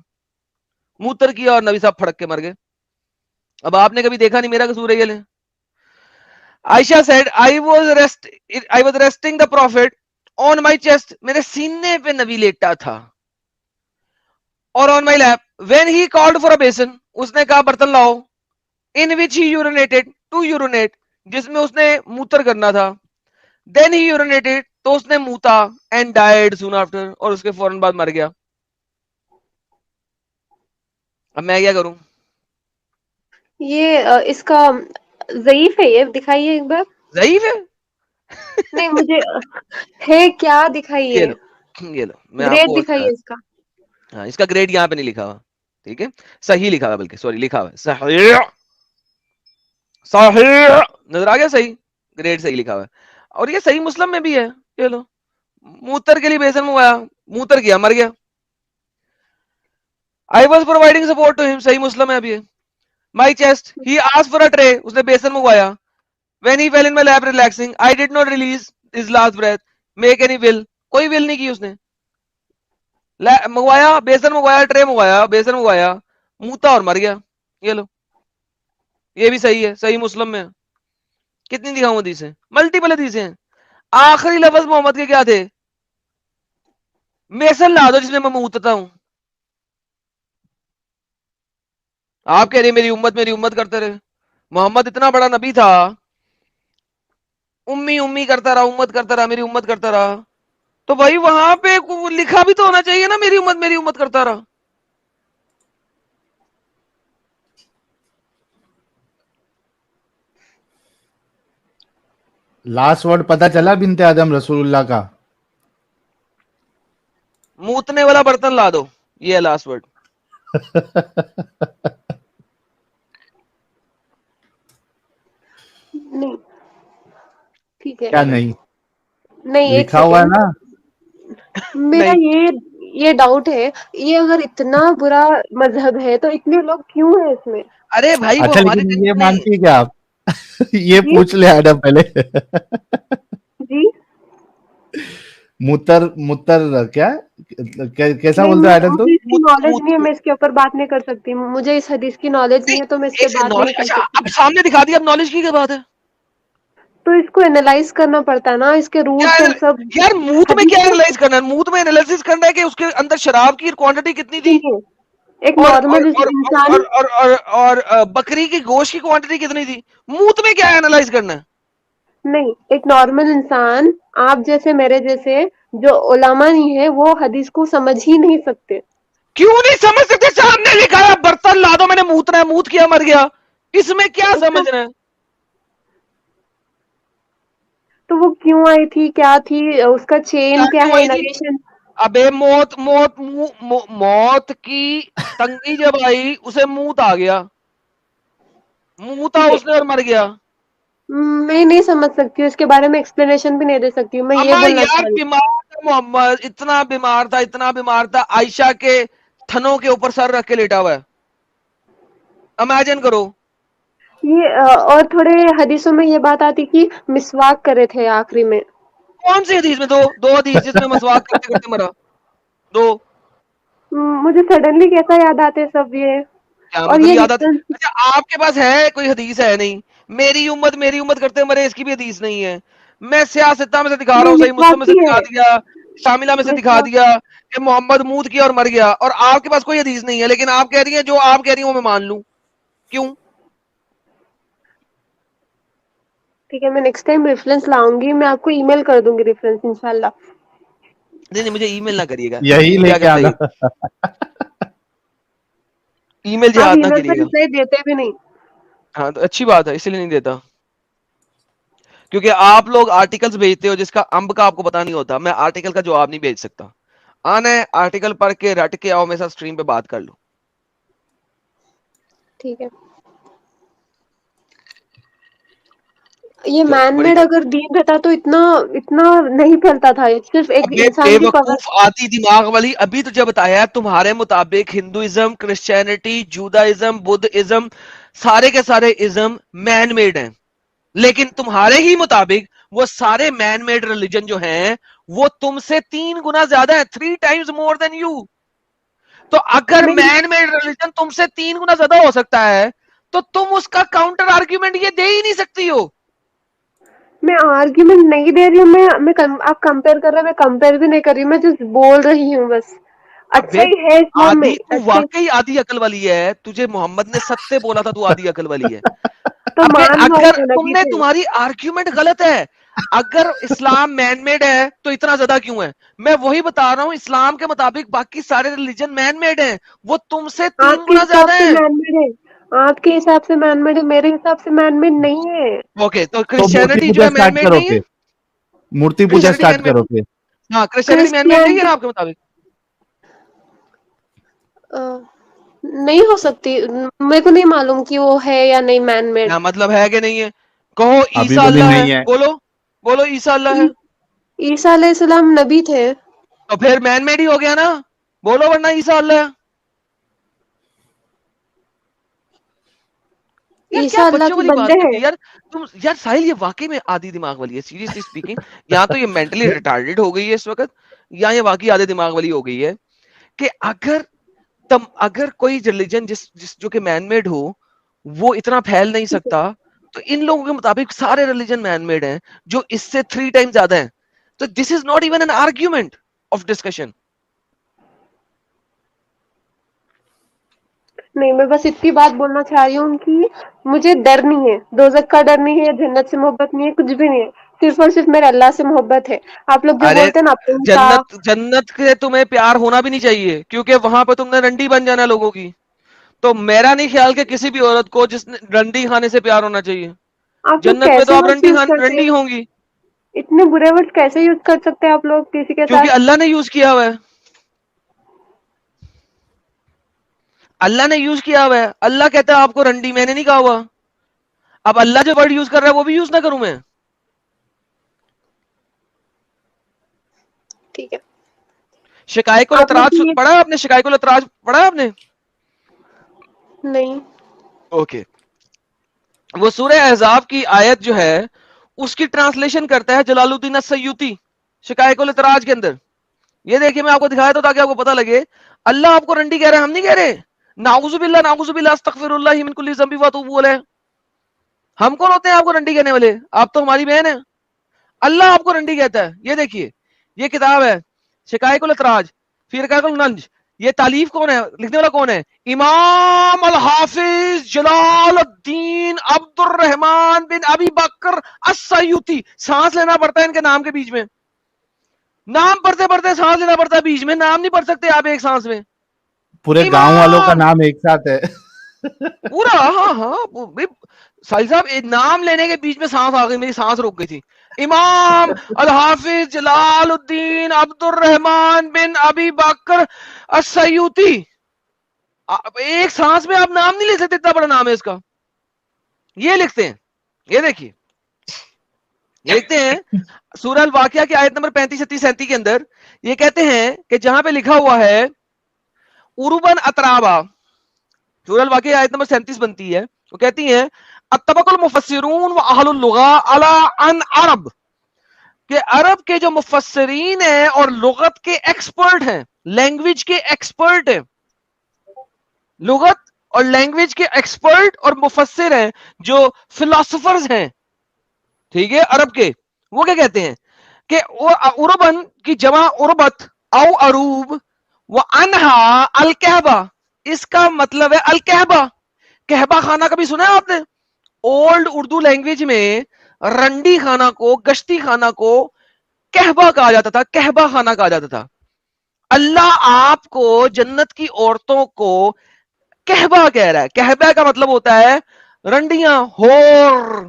موتر کیا اور نبی صاحب پھڑک کے مر گئے. اب آپ نے کبھی دیکھا نہیں, میرا قصور ہے یہ لیں. عائشہ said I was resting the prophet on my chest, میرے سینے پہ نبی لیٹا تھا, اور on my lap when he called for a basin, اس نے کہا برتن لاؤ, in which he urinated to urinate, جس میں اس نے موتر کرنا تھا. then he urinated, تو اس نے موتا, and died soon after, اور اس کے فوراً بعد مر گیا. اب میں کیا کروں؟ یہ اس کا ضعیف ہے, یہ دکھائیے ایک بار. ضعیف ہے. نہیں مجھے ہے کیا, یہ دکھائیے, لو یہ لو میں آپ گریڈ کو دکھائیے اس کا. ہاں اس کا گریڈ یہاں پہ نہیں لکھا ہوا, ٹھیک ہے, صحیح لکھا ہوا, بلکہ سوری لکھا ہوا صحیح, صحیح نظر آ گیا, صحیح گریڈ صحیح لکھا ہوا ہے. اور یہ صحیح مسلم میں بھی ہے. یہ لو موتر کے لیے بیسن منگوایا, موتر کیا, مر گیا. I was providing support to him, صحیح مسلم ہے ابھی. My chest, he asked for a tray, اس نے بیسن منگوایا. When he fell in my lap relaxing, I did not release his last breath, make any will, کوئی will نہیں کی اس نے. منگوایا بیسن, منگوایا ٹرے, منگوایا بیسن, منگوایا موتا اور مر گیا. یہ لو یہ بھی صحیح ہے, صحیح مسلم میں. کتنی دکھاؤں حدیثیں؟ ملٹیپل حدیثیں ہیں. آخری لفظ محمد کے کیا تھے؟ بیسن لا دو جس میں میں موتتا ہوں. آپ کہہ رہے میری امت کرتے رہے. محمد اتنا بڑا نبی تھا, امی امی کرتا رہا, امت کرتا رہا, میری امت کرتا رہا, تو بھائی وہاں پہ لکھا بھی تو ہونا چاہیے نا میری امت کرتا رہا. لاسٹ ورڈ پتا چلا بنت آدم رسول اللہ کا؟ موتنے والا برتن لا دو, یہ ہے لاسٹ ورڈ. نہیں ٹھیک ہے, کیا نہیں نہیں ایک لکھا ہوا ہے سیکنڈ, نا؟ میرا نہیں یہ ڈاؤٹ ہے, یہ اگر اتنا برا مذہب ہے تو اتنے لوگ کیوں ہیں اس میں؟ ارے بھائی وہ اچھا ہمارے لیکن دل یہ میں نہیں. مانتی ہے کیا آپ؟ یہ جی پوچھ لے ایڈم پہلے. جی متر کیا کیسا نہیں, بولتا ہے ایڈم تو؟ مجھے اس کی موت نالج نہیں ہے, موت میں اس کے اوپر بات نہیں کر سکتی. مجھے اس حدیث کی نالج نہیں ہے تو میں اس پہ ایک بات نہیں نالج, کر اچھا سکتی. اب سامنے دکھا دیا, اب نالج کی کیا بات ہے؟ تو اس کو اینالائز کرنا پڑتا ہے نا, اس کے کیا روٹس اینڈ سب. یار موت میں حدیث کیا میں اینالائز کرنا ہے؟ موت میں اینالائز کرنا ہے کہ اس کے اندر شراب کی کوانٹٹی کتنی تھی, سنیے, ایک اور اور نارمل اور انسان. اور اور اور, اور بکری کی گوشت کی کوانٹٹی کتنی تھی. موت میں کیا اینالائز کرنا ہے؟ نہیں, ایک نارمل انسان آپ جیسے میرے جیسے جو علماء نہیں ہے وہ حدیث کو سمجھ ہی نہیں سکتے. کیوں نہیں سمجھ سکتے؟ سامنے لکھا ہے برتن لا دو میں نے موتنا ہے, موت کیا مر گیا, اس میں کیا اس کا سمجھنا ہے؟ تو وہ کیوں آئی تھی, کیا تھی, اس کا چین کیا کیوں ہے, آئی تھی؟ نریشن. ابے موت کی تنگی جب آئی اسے موت آ گیا. منہ تھا اس نے اور مر گیا. میں نہیں سمجھ سکتی ہوں اس کے بارے میں ایکسپلینیشن بھی نہیں دے سکتی ہوں. میں یہ اما بولنا یار چاہ رہی بیمار تھا محمد, اتنا بیمار تھا, عائشہ کے تھنوں کے اوپر سر رکھ کے لیٹا ہوا ہے. امیجن کرو. ہوں. یہ اور تھوڑے حدیثوں میں یہ بات آتی کہ مسواک کرے تھے آخری میں. کون سی حدیث میں؟ دو حدیث جس میں مسواک کرتے کرتے مرا. دو. مجھے سڈنلی کیسا یاد آتے سب یہ. کیا اور مطلب یہ یاد آتی؟ ریفرنس اچھا آپ کے پاس ہے کوئی حدیث؟ ہے نہیں. میری امت کرتے مرے, اس کی بھی حدیث نہیں ہے. میں سیاستہ میں سے دکھا رہا ہوں, صحیح مسلم مسواک میں سے کی دکھا ہے. دیا, شاملہ میں سے دکھا مسواک دیا کہ محمد موت کیا اور مر گیا, اور آپ کے پاس کوئی حدیث نہیں ہے. لیکن آپ کہہ رہی ہیں جو آپ کہہ رہی ہیں وہ میں مان لوں. کیوں؟ ٹھیک ہے, میں نیکسٹ ٹائم ریفرنس لاؤں گی, میں آپ کو ای میل کر دوں گی ریفرنس انشاءاللہ. نہیں مجھے ای میل نہ کریے گا. یہی لے کیا کے کرتے آنا. ہیں ای میل آپ جہاد ای نہ میل کریے پر گا. رپلائی دیتے بھی نہیں. ہاں تو اچھی بات ہے, اسی لیے نہیں دیتا. کیونکہ آپ لوگ آرٹیکلز بھیجتے ہو جس کا امب کا آپ کو پتا نہیں ہوتا. میں آرٹیکل کا جواب نہیں بھیج سکتا. آنا ہے آرٹیکل پڑھ کے رٹ کے آؤ, میرے ساتھ اسٹریم پہ بات کر لو. ٹھیک ہے. یہ چلو مین بڑی میڈ بات. اگر دین رہتا تو اتنا نہیں پھیلتا تھا, صرف ایک ابے بے انسان کی پاور. وقوف آدھی دماغ والی, ابھی تو جب بتایا تمہارے مطابق ہندوازم, کرسچینٹی, جوڈائزم, بدھ ازم, سارے کے سارے ازم مین میڈ ہیں. لیکن تمہارے ہی مطابق وہ سارے مین میڈ ریلیجن جو ہیں وہ تم سے 3 گنا زیادہ ہے, 3 times more than you. تو اگر میری مین میڈ ریلیجن تم سے 3 گنا زیادہ ہو سکتا ہے تو تم اس کا کاؤنٹر آرگیومنٹ یہ دے ہی نہیں سکتی ہو. میں آرگیومنٹ نہیں دے رہی ہوں, آپ کمپیئر کر رہے ہیں, میں کمپیئر بھی نہیں کر رہی ہوں, میں جسٹ بول رہی ہوں بس. اچھا ابے ہی ہے اسلام میں, آدھی تو اچھا واقعی آدھی عقل والی ہے. تجھے محمد نے سچ سے بولا تھا تو آدھی عقل والی ہے. تو ابے مان لو اگر وہ تم نبی نے, تھے. تمہاری آرگیومنٹ غلط ہے. اگر اسلام مین میڈ ہے تو اتنا زیادہ کیوں ہے؟ میں وہی بتا رہا ہوں, اسلام کے مطابق باقی سارے ریلیجن مین میڈ ہیں, وہ تم سے آپ 3 کے گنا حساب زیادہ سے ہیں. مین میڈ ہے, آپ کے حساب سے مین میڈ ہے, میرے حساب سے مین میڈ نہیں ہے. اوکے تو تو مورتی کرسچینٹی جو پوجا ہے مین اسٹارٹ میڈ کرو نہیں ہے. پھر, مورتی پوجا کرسچینٹی اسٹارٹ مین میڈ, کرو پھر. ہاں کرسچینٹی مین میڈ نہیں ہے نا کرسچینٹی آپ کے مطابق؟ نہیں ہو سکتی, میرے کو نہیں معلوم کہ وہ ہے یا نہیں مین میڈ. کیا مطلب ہے کہ نہیں ہے؟ کہو ابھی عیسیٰ بولی اللہ ہے, نہیں بولو بولو عیسیٰ اللہ ہے. عیسیٰ علیہ السلام نبی تھے. تو پھر مین میڈ ہی ہو گیا نا, بولو ورنہ عیسیٰ اللہ ہے. یار کیا عیسیٰ اللہ بچوں کے والی بات بندے کرتی ہیں. ہے یار تم. یار ساحل یہ واقعی میں آدھی دماغ والی ہے, سیریسلی اسپیکنگ. یا تو یہ مینٹلی ریٹارڈیڈ ہو گئی ہے اس وقت, یا یہ واقعی آدھے دماغ والی ہو گئی ہے. کہ اگر کوئی ریلیجن جس جو کہ مین میڈ ہو وہ اتنا پھیل نہیں سکتا, تو ان لوگوں کے مطابق سارے ریلیجن مین میڈ ہیں جو اس سے 3 ٹائم زیادہ ہیں. تو this is not even an argument of discussion. نہیں, میں بس اتنی بات بولنا چاہ رہی ہوں کہ مجھے ڈر نہیں ہے, دوزخ کا ڈر نہیں ہے, جنت سے محبت نہیں ہے, کچھ بھی نہیں ہے. صرف اور صرف میرے اللہ سے محبت ہے. آپ لوگ جو ارے بولتے ہیں نا اپنے جنت کے تمہیں پیار ہونا بھی نہیں چاہیے, کیونکہ وہاں پہ تم نے رنڈی بن جانا لوگوں کی. تو میرا نہیں خیال کہ کسی بھی عورت کو جس نے رنڈی کھانے سے پیار ہونا چاہیے. آپ لوگ جنت میں تو کیسے آپ ورڈ یوز کرتے ہیں, رنڈی ہوں گی. اتنے برے ورڈ کیسے یوز کر سکتے ہیں آپ لوگ کسی کے کیونکہ ساتھ. اللہ نے یوز کیا ہوا ہے. اللہ نے یوز کیا ہوا ہے. اللہ کہتا ہے آپ کو رنڈی, میں نے نہیں کہا ہوا. اب اللہ جو ورڈ یوز کر رہا ہے وہ بھی یوز نہ کروں میں؟ ٹھیک ہے. شقائق آپ لوگ الاطراج کی پڑھا آپ نے؟ شقائق الاطراج پڑھا آپ نے؟ نہیں. اوکے. وہ سورہ احزاب کی آیت جو ہے اس کی ٹرانسلیشن کرتا ہے جلال الدین السیوطی شقائق الاطراج کے اندر. یہ دیکھیے میں آپ کو دکھایا تو تاکہ آپ کو پتہ لگے. اللہ آپ کو رنڈی کہہ رہے ہیں, ہم نہیں کہہ رہے. نعوذ باللہ استغفر اللہ من کل ذنب واتوب الیہ. ہم کون ہوتے ہیں آپ کو رنڈی کہنے والے؟ آپ تو ہماری بہن ہیں. اللہ آپ کو رنڈی کہتا ہے. یہ دیکھیے یہ کتاب ہے شقائق الاطراج فی رقائق الننج. یہ تالیف کون ہے, لکھنے والا کون ہے؟ امام الحافظ جلال الدین عبد الرحمن بن ابی بکر السیوطی. سانس لینا پڑتا ہے ان کے نام کے بیچ میں, نام پڑھتے پڑھتے سانس لینا پڑتا ہے بیچ میں, نام نہیں پڑھ سکتے آپ ایک سانس میں. پورے گاؤں والوں کا امام نام ایک ساتھ ہے. پورا, ہاں ہاں ساحل صاحب نام لینے کے بیچ میں سانس آ گئی, میری سانس رک گئی تھی. امام الحافظ جلال الدین عبد الرحمن بن ابی بکر السیوطی. ایک سانس میں آپ نام نہیں لے سکتے, اتنا بڑا نام ہے اس کا. یہ لکھتے ہیں, یہ دیکھیے, یہ لکھتے ہیں سورہ الواقعہ کی آیت نمبر 35 36 37 کے اندر, یہ کہتے ہیں کہ جہاں پہ لکھا ہوا ہے عربن اترابا, سورہ الواقعہ آیت نمبر 37 بنتی ہے, وہ کہتی ہیں اتفق المفسرون و اہل اللغہ علی ان عرب, کہ عرب کے جو مفسرین ہیں اور لغت کے ایکسپرٹ ہیں, لینگویج کے ایکسپرٹ ہیں, لغت اور لینگویج کے ایکسپرٹ اور مفسر ہیں, جو فلاسفرز ہیں, ٹھیک ہے, عرب کے, وہ کیا کہتے ہیں کہ عربن کی جمع عربت او عروب و انہا الکہبہ, اس کا مطلب ہے الکہبہ, کہبہ خانہ کبھی سنا ہے آپ نے؟ اولڈ اردو لینگویج میں رنڈی خانہ کو, گشتی خانہ کو کہبہ کہا جاتا تھا, کہبہ خانہ کہا جاتا تھا. اللہ آپ کو جنت کی عورتوں کو کہبہ کہہ رہا ہے. کہبہ کا مطلب ہوتا ہے رنڈیاں, ہور.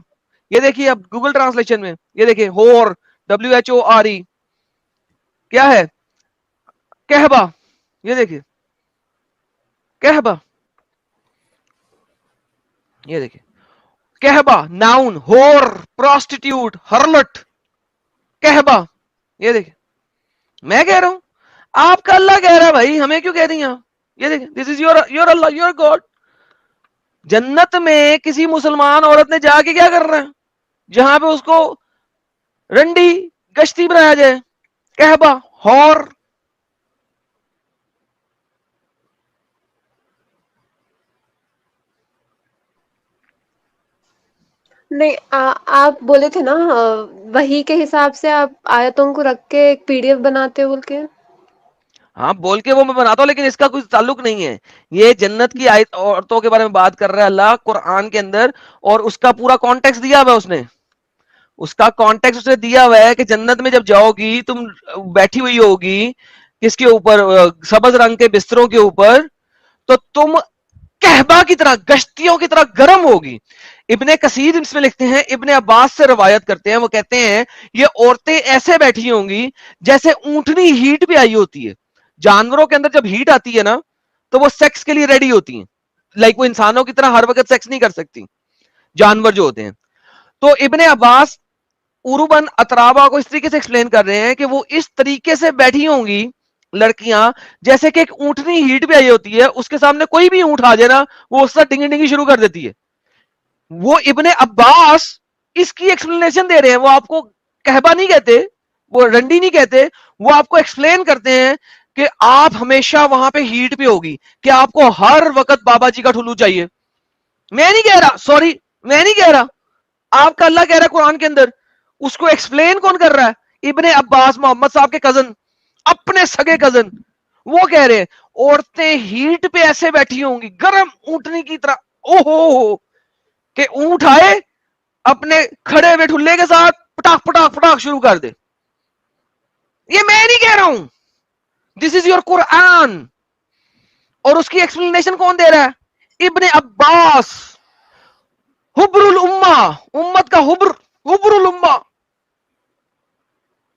یہ دیکھیے اب گوگل ٹرانسلیشن میں, یہ دیکھیے ہور, WHORE, کیا ہے کہبہ, یہ دیکھیے کہبہ, یہ دیکھیے کہبہ ناؤن, ہور, پروسٹیٹیوٹ, ہرلٹ, کہبہ. یہ دیکھیں, میں کہہ رہا ہوں, آپ کا اللہ کہہ رہا ہے بھائی, ہمیں کیوں کہہ رہی ہیں؟ یہ دیکھیں, this is your Allah, your God. جنت میں کسی مسلمان عورت نے جا کے کیا کر رہا ہے جہاں پہ اس کو رنڈی گشتی بنایا جائے, کہبہ, ہور. نہیں آپ بولے تھے نا وہی کے حساب سے آپ آیتوں کو رکھ کے ایک PDF بناتے بول کے. ہاں بول کے وہ میں بناتا ہوں, لیکن اس کا کوئی تعلق نہیں ہے. یہ جنت کی آیت عورتوں کے بارے میں بات کر رہا ہے اللہ قرآن کے اندر, اور اس کا پورا کانٹیکس دیا ہوا ہے اس نے, اس کا کانٹیکس اسے دیا ہوا ہے کہ جنت میں جب جاؤ گی تم بیٹھی ہوئی ہوگی کس کے اوپر, سبز رنگ کے بستروں کے اوپر, تو تم کہبہ کی طرح, گشتیوں کی طرح گرم ہوگی. ابن کثیر اس میں لکھتے ہیں, ابن عباس سے روایت کرتے ہیں, وہ کہتے ہیں یہ عورتیں ایسے بیٹھی ہوں گی جیسے اونٹنی ہیٹ پہ آئی ہوتی ہے. جانوروں کے اندر جب ہیٹ آتی ہے نا تو وہ سیکس کے لیے ریڈی ہوتی ہیں, لائک وہ انسانوں کی طرح ہر وقت سیکس نہیں کر سکتی, جانور جو ہوتے ہیں. تو ابن عباس عربن اترابا کو اس طریقے سے ایکسپلین کر رہے ہیں کہ وہ اس طریقے سے بیٹھی ہوں گی لڑکیاں جیسے کہ ایک اونٹنی ہیٹ پہ آئی ہوتی ہے, اس کے سامنے کوئی بھی اونٹ آ جائے نا وہ اس سے ڈنگی ڈنگی شروع کر دیتی ہے. وہ ابن عباس اس کی ایکسپلینیشن دے رہے ہیں, وہ آپ کو کہبہ نہیں کہتے, وہ رنڈی نہیں کہتے, وہ آپ کو ایکسپلین کرتے ہیں کہ آپ ہمیشہ وہاں پہ ہیٹ پہ ہوگی, کہ آپ کو ہر وقت بابا جی کا ٹھلو چاہیے. میں نہیں کہہ رہا, سوری میں نہیں کہہ رہا, آپ کا اللہ کہہ رہا ہے قرآن کے اندر. اس کو ایکسپلین کون کر رہا ہے؟ ابن عباس, محمد صاحب کے کزن, اپنے سگے کزن. وہ کہہ رہے عورتیں ہیٹ پہ ایسے بیٹھی ہوں گی گرم اونٹنی کی طرح, او ہو کہ اونٹ آئے اپنے کھڑے ہوئے ٹھلے کے ساتھ پٹاخ پٹاخ پٹاخ شروع کر دے. یہ میں نہیں کہہ رہا ہوں, دس از یور قرآن. اور اس کی ایکسپلینیشن کون دے رہا ہے؟ ابن عباس, حبر الامہ, امت کا حبر, حبر الامہ.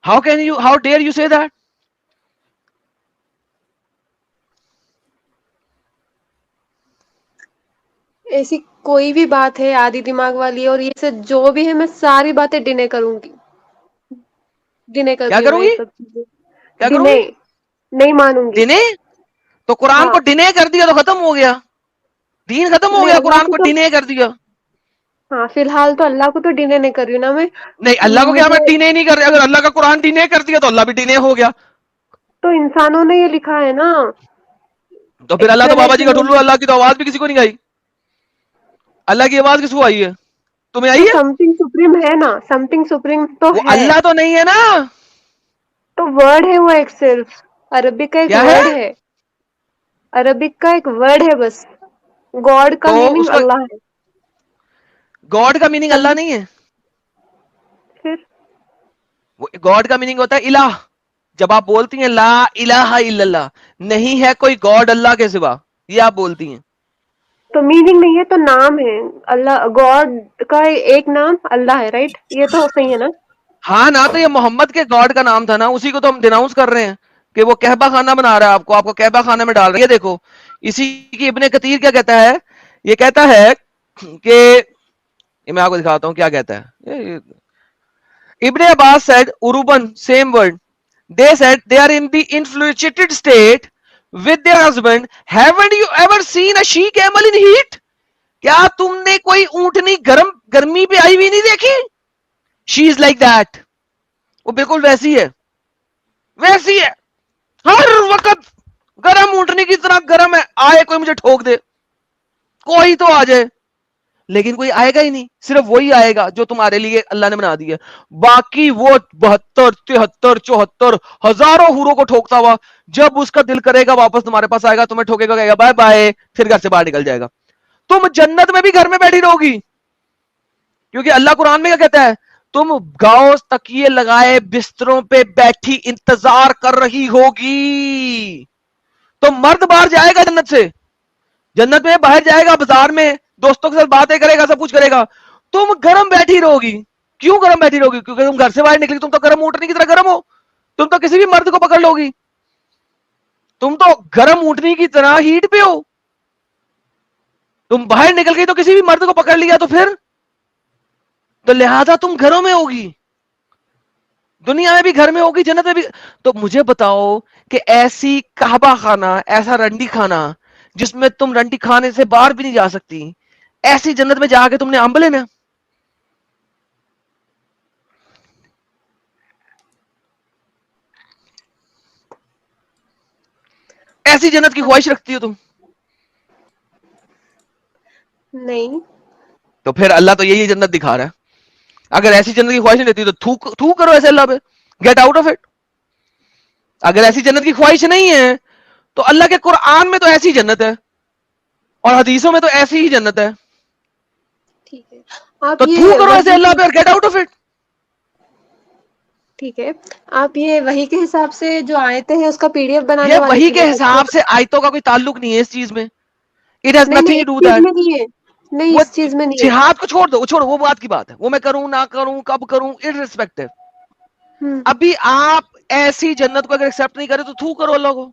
How dare you say that? ایسی کوئی بھی بات ہے آدھی دماغ والی اور یہ سے جو بھی ہے میں ساری باتیں ڈینے کروں گی, ڈینے کیا کرتی ہوں کروں میں یہ گی, سب چیزیں, کیا کروں ڈینے گی, نہیں مانوں گی. ڈینے؟ تو قرآن ہاں کو ڈینے کر دیا تو ختم ہو گیا, دین ختم ہو نہیں گیا, اللہ قرآن کو کو تو, ڈینے کر دیا. ہاں فی الحال تو اللہ کو تو ڈینے نہیں کر رہی ہوں نا میں. نہیں, اللہ کو کیا میں مجھے ڈینے نہیں کر رہا, اگر اللہ کا قرآن ڈینے کر دیا تو اللہ بھی ڈینے ہو گیا. تو انسانوں نے یہ لکھا ہے نا, تو پھر اللہ تو بابا جی کا ٹھلو, اللہ کی تو آواز بھی کسی کو نہیں آئی. اللہ کی آواز کس کو آئی ہے؟ تمہیں آئی تو ہے؟ سم تھنگ سپریم ہے نا, سم تھنگ سپریم تو وہ ہے, اللہ تو نہیں ہے نا. تو ورڈ ہے وہ ایک, صرف عربک کا ایک کیا ہے؟ ورڈ ہے, عربک کا ایک ورڈ ہے بس. گاڈ کا تو اس میننگ کا اللہ ہے. گاڈ کا میننگ اللہ نہیں ہے, پھر گاڈ کا میننگ ہوتا ہے الہ. جب آپ بولتی ہیں لا الہ الا اللہ, نہیں ہے کوئی گاڈ اللہ کے سوا, یہ آپ بولتی ہیں. تو میننگ نہیں ہے تو نام ہے اللہ, گاڈ کا ایک نام اللہ ہے, رائٹ, یہ تو صحیح ہے نا. ہاں نا, تو یہ محمد کے گاڈ کا نام تھا نا, اسی کو تو ہم ڈیناؤنس کر رہے ہیں کہ وہ کہبہ خانہ بنا رہا ہے آپ کو کہبہ خانہ میں ڈال رہا ہے. یہ دیکھو اسی کی ابن کثیر کیا کہتا ہے, یہ کہتا ہے کہ یہ میں آپ کو دکھاتا ہوں کیا کہتا ہے. ابن عباس said Uruban, same word. They said they are in the infatuated state with their husband. Haven't you ever seen a she camel in heat? کیا تم نے کوئی اونٹنی گرمی پہ آئی ہوئی نہیں دیکھی؟ She is like that. وہ بالکل ویسی ہے، ویسی ہے، ہر وقت گرم اونٹنی کی طرح گرم ہے. آئے کوئی مجھے ٹھوک دے، کوئی تو آ جائے، لیکن کوئی آئے گا ہی نہیں. صرف وہی آئے گا جو تمہارے لیے اللہ نے بنا دیا. باقی وہ 72 73 74 ہزاروں حوروں کو ٹھوکتا ہوا، جب اس کا دل کرے گا واپس تمہارے پاس آئے گا، تمہیں ٹھوکے گا، کہے گا بائے بائے، پھر گھر سے باہر نکل جائے گا. تم جنت میں بھی گھر میں بیٹھی رہو گی، کیونکہ اللہ قرآن میں کیا کہتا ہے؟ تم گاؤں تکیے لگائے بستروں پہ بیٹھی انتظار کر رہی ہوگی. تو مرد باہر جائے گا جنت سے، جنت میں باہر جائے گا، بازار میں دوستوں کے ساتھ باتیں کرے گا، سب کچھ کرے گا. تم گرم بیٹھی رہو گی. کیوں گرم بیٹھی رہو گی؟ کیونکہ تم گھر سے باہر نکلی، تم تو گرم اونٹنی کی طرح گرم ہو. تم تو کسی بھی مرد کو پکڑ لو گی، تم تو گرم اونٹنی کی طرح ہیٹ پہ ہو. تم باہر نکل گئی تو کسی بھی مرد کو پکڑ لیا تو پھر تو لہذا تم گھروں میں ہوگی، دنیا میں بھی گھر میں ہوگی، جنت میں بھی. تو مجھے بتاؤ کہ ایسی کعبہ خانہ، ایسا رنڈی کھانا جس میں تم رنڈی کھانے سے باہر بھی نہیں جا سکتی، ایسی جنت میں جا کے تم نے امب لینا؟ ایسی جنت کی خواہش رکھتی ہو تم؟ نہیں. تو پھر اللہ تو یہی جنت دکھا رہا ہے. اگر ایسی جنت کی خواہش نہیں رہتی تو تھو کرو ایسے اللہ پہ، گیٹ آؤٹ آف اٹ. اگر ایسی جنت کی خواہش نہیں ہے تو اللہ کے قرآن میں تو ایسی جنت ہے اور حدیثوں میں تو ایسی ہی جنت ہے. ٹھیک ہے، آپ تو تھو یہ کرو ایسے وہی اللہ پہ اور گیٹ آؤٹ آف اٹ. ٹھیک ہے، آپ یہ وہی کے حساب سے جو آیتیں ہیں اس کا PDF بنانے یہ والے وہی تھے کے وہ سچ حساب سے آیتوں کا کوئی تعلق نہیں ہے اس چیز میں. اٹ ہیز نہیں نہیں، نتھنگ اس ٹو ڈو چیز دیٹ. میں نہیں ہے، نہیں وہ اس چیز میں نہیں ہے. جہاد کو چھوڑ دو، وہ چھوڑو، وہ بات کی بات ہے، وہ میں کروں نہ کروں کب کروں irrespective. ہوں. ابھی آپ ایسی جنت کو اگر ایکسپٹ نہیں کرے تو تھو کرو اللہ کو،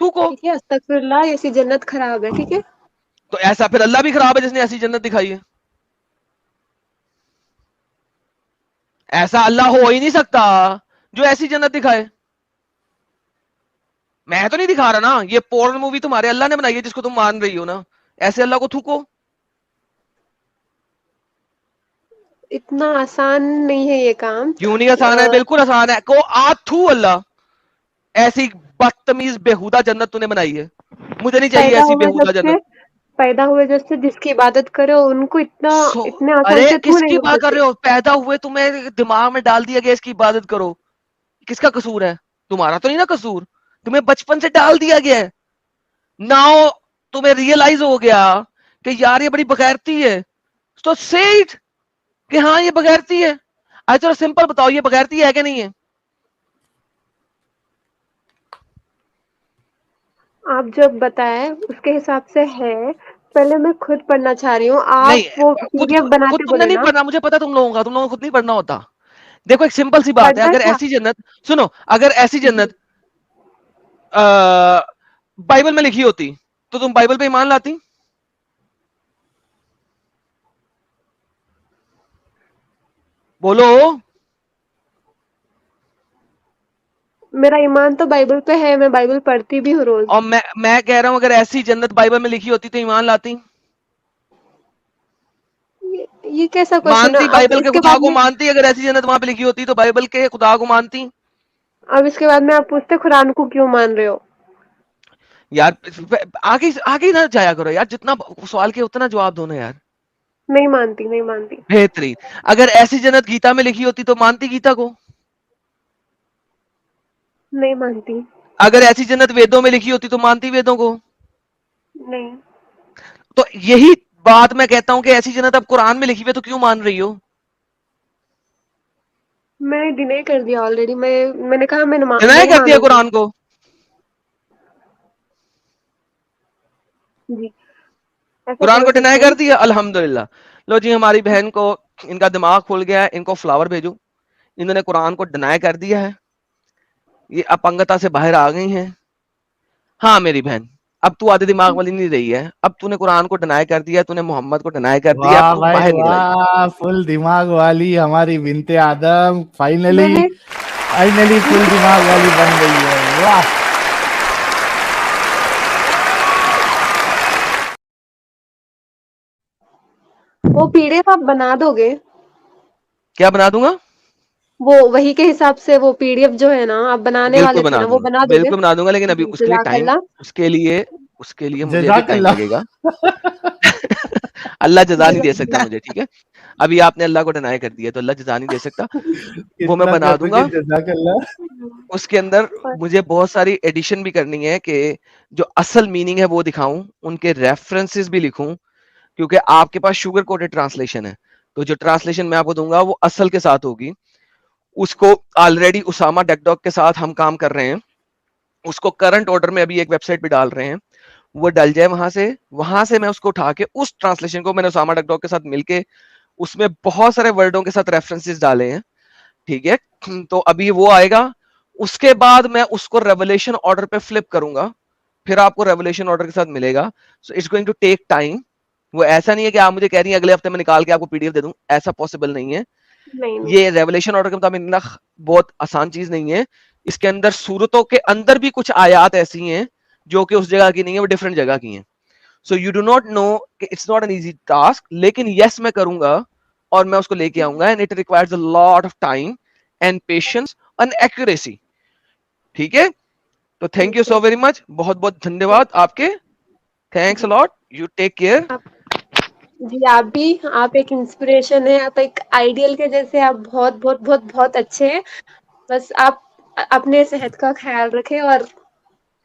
تھوکو. ٹھیک ہے، استغفر اللہ، ایسی جنت خراب ہے. ٹھیک ہے، تو ایسا پھر اللہ بھی خراب ہے جس نے ایسی جنت دکھائی ہے. ایسا اللہ ہو ہی نہیں سکتا جو ایسی جنت دکھائے. میں تو نہیں دکھا رہا نا، یہ پورن مووی تمہارے اللہ نے بنائی ہے جس کو تم مان رہی ہو نا. ایسے اللہ کو تھوکو. اتنا آسان نہیں ہے یہ کام. کیوں نہیں آسان ہے؟ بالکل آسان ہے. کو تھو اللہ، ایسی بدتمیز بےہودہ جنت تو نے بنائی ہے. مجھے نہیں چاہیے پیدا ایسی ہوئے بےہودہ جب سے جنت. پیدا ہوئے جب سے جس کی عبادت کرو ان کو اتنے آسان ارے سے کس نہیں کی ہو بات کر سکتے. رہے ہو؟ پیدا ہوئے تمہیں دماغ میں ڈال دیا گیا اس کی عبادت کرو. کس کا قصور ہے؟ تمہارا تو نہیں نا قصور، تمہیں بچپن سے ڈال دیا گیا ہے. ناؤ تمہیں ریئلائز ہو گیا کہ یار یہ بڑی بغیرتی ہے، تو say it کہ ہاں یہ بغیرتی ہے. چلو سمپل بتاؤ، یہ بغیرتی ہے کہ نہیں ہے؟ آپ جب بتائیں اس کے حساب سے ہے. پہلے میں خود پڑھنا چاہ رہی ہوں، آپ وہ نہیں، PDF خود بناتے تم نے بولے نہیں نا. پڑھنا، مجھے پتا تم لوگوں کو خود نہیں پڑھنا ہوتا. دیکھو ایک سمپل سی بات ہے، پڑھنا اگر تھا. ایسی جنت، سنو، اگر ایسی جی. جنت بائبل میں لکھی ہوتی تو تم بائبل پہ ایمان لاتی؟ بولو. میرا ایمان تو بائبل پہ ہے، میں بائبل پڑھتی بھی ہوں روز. اور میں کہہ رہا ہوں اگر ایسی جنت بائبل میں لکھی ہوتی تو ایمان لاتی؟ یہ کیسا کوشچن ہے؟ مانتی؟ اب بائبل اس کے کے خدا بعد کو میں مانتی؟ اگر ایسی جنت وہاں پہ لکھی ہوتی تو بائبل کے خدا کو مانتی؟ اب اس کے بعد میں آپ پوچھتے قرآن کو کیوں مان رہے ہو؟ یار آگے نہ جایا کرو یار، جتنا سوال کیا اتنا جواب دو نا یار. نہیں مانتی، نہیں مانتی. بہترین. اگر ایسی جنت گیتا میں لکھی ہوتی تو مانتی گیتا کو؟ نہیں مانتی. اگر ایسی جنت ویدوں میں لکھی ہوتی تو مانتی ویدوں کو؟ نہیں. تو یہی بات میں کہتا ہوں کہ ایسی جنت اب قرآن میں لکھی ہوئی تو کیوں مان رہی ہو؟ میں نے ڈینے کر دیا آلریڈی. میں نے کہا میں ڈینائی نہیں کر دیا مانوں گی. قرآن کو. جی، ایسا قرآن بول کو ڈینائی سکتے ہیں. کر دیا. الحمدللہ. لو جی، ہماری بہن کو ان کا دماغ کھل گیا ہے، ان کو فلاور بھیجو. انہوں نے قرآن کو ڈینائی کر دیا ہے، یہ اپنگتا سے باہر آ گئی ہیں. ہاں میری بہن، اب تو آدھے دماغ والی نہیں رہی ہے, اب تو نے قرآن کو ڈینائی کر دیا, تو نے محمد کو ڈینائی کر دیا, واہ اب تو بھائی باہر نکل آئی. واہ, فل دماغ والی ہماری بنت آدم میں فائنلی نے فل دماغ والی بن گئی ہے. واہ, وہ پی ڈی ایف آپ بنا دو گے, کیا بنا دوں گا؟ وہ وہی کے حساب سے وہ پی ڈی ایف جو ہے نا آپ بنانے بالکل والے تھے بنا نا, دوں وہ گا, بنا دو گے؟ بالکل بنا دوں گا, لیکن ابھی جی اس کے لیے جزاک ٹائم, اللہ. اس کے لیے مجھے ابھی جزاک ٹائم اللہ. لگے گا. اللہ جزا نہیں دے سکتا مجھے, ٹھیک ہے, ابھی آپ نے اللہ کو ڈینائی کر دیا تو اللہ جزا نہیں دے سکتا, وہ میں اتنا بنا کر دوں کے گا. جزاک اللہ. اس کے اندر مجھے بہت ساری ایڈیشن بھی کرنی ہے کہ جو اصل میننگ ہے وہ دکھاؤں, ان کے ریفرنسز بھی لکھوں, کیونکہ آپ کے پاس شوگر کوٹڈ ٹرانسلیشن ہے, تو جو ٹرانسلیشن میں آپ کو دوں گا وہ اصل کے ساتھ ہوگی. اس کو آلریڈی اسامہ ڈیک ڈاک کے ساتھ ہم کام کر رہے ہیں, اس کو کرنٹ آرڈر میں ابھی ایک ویب سائٹ پہ ڈال رہے ہیں, وہ ڈل جائے وہاں سے میں اس کو اٹھا کے اس ٹرانسلیشن کو میں نے اسامہ ڈیک ڈاک کے ساتھ مل کے اس میں بہت سارے ورڈوں کے ساتھ ریفرنسز ڈالے ہیں, ٹھیک ہے. تو ابھی وہ آئے گا, اس کے بعد میں اس کو ریولیشن آرڈر پہ فلپ کروں گا, پھر آپ کو ریولیشن آرڈر کے ساتھ ملے گا. So it's going to take time. وہ ایسا نہیں ہے کہ آپ مجھے کہہ رہی ہیں اگلے ہفتے میں نکال کے آپ کو پی ڈی ایف دے دوں, ایسا پاسبل نہیں ہے. نہیں یہ ریولیشن آرڈر کے مطابق بہت آسان چیز نہیں ہے. اس کے اندر صورتوں کے اندر بھی کچھ آیات ایسی ہیں جو کہ اس جگہ کی نہیں ہے, وہ ڈفرنٹ جگہ کی ہیں. So you do not know کہ it's not an easy task, لیکن یس میں کروں گا اور میں اس کو لے کے آؤں گا, and it requires a lot of time and patience and accuracy, ٹھیک ہے. تو thank you so very much, بہت بہت دھنیہ واد آپ کے, thanks a lot, you take care. جی آپ بھی, آپ ایک انسپریشن ہے, آپ ایک آئیڈیل کے جیسے, آپ بہت بہت بہت بہت اچھے ہیں. بس آپ اپنے صحت کا خیال رکھیں اور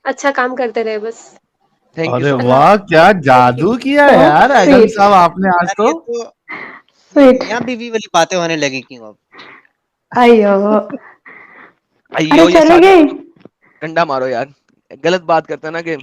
اچھا کام کرتے رہے بس. تھینک یو ارے سو مچ. واہ, کیا تھینک یو. جادو کیا So یار ایگم sweet, صاحب آپ نے آج یار تو. یہ تو sweet. میاں بیوی والی باتیں ہونے لگی کیوں اب؟ Ayo. ایو, یہ چلے ساری گئی. ڈنڈا مارو یار, غلط بات کرتا ہے نا کہ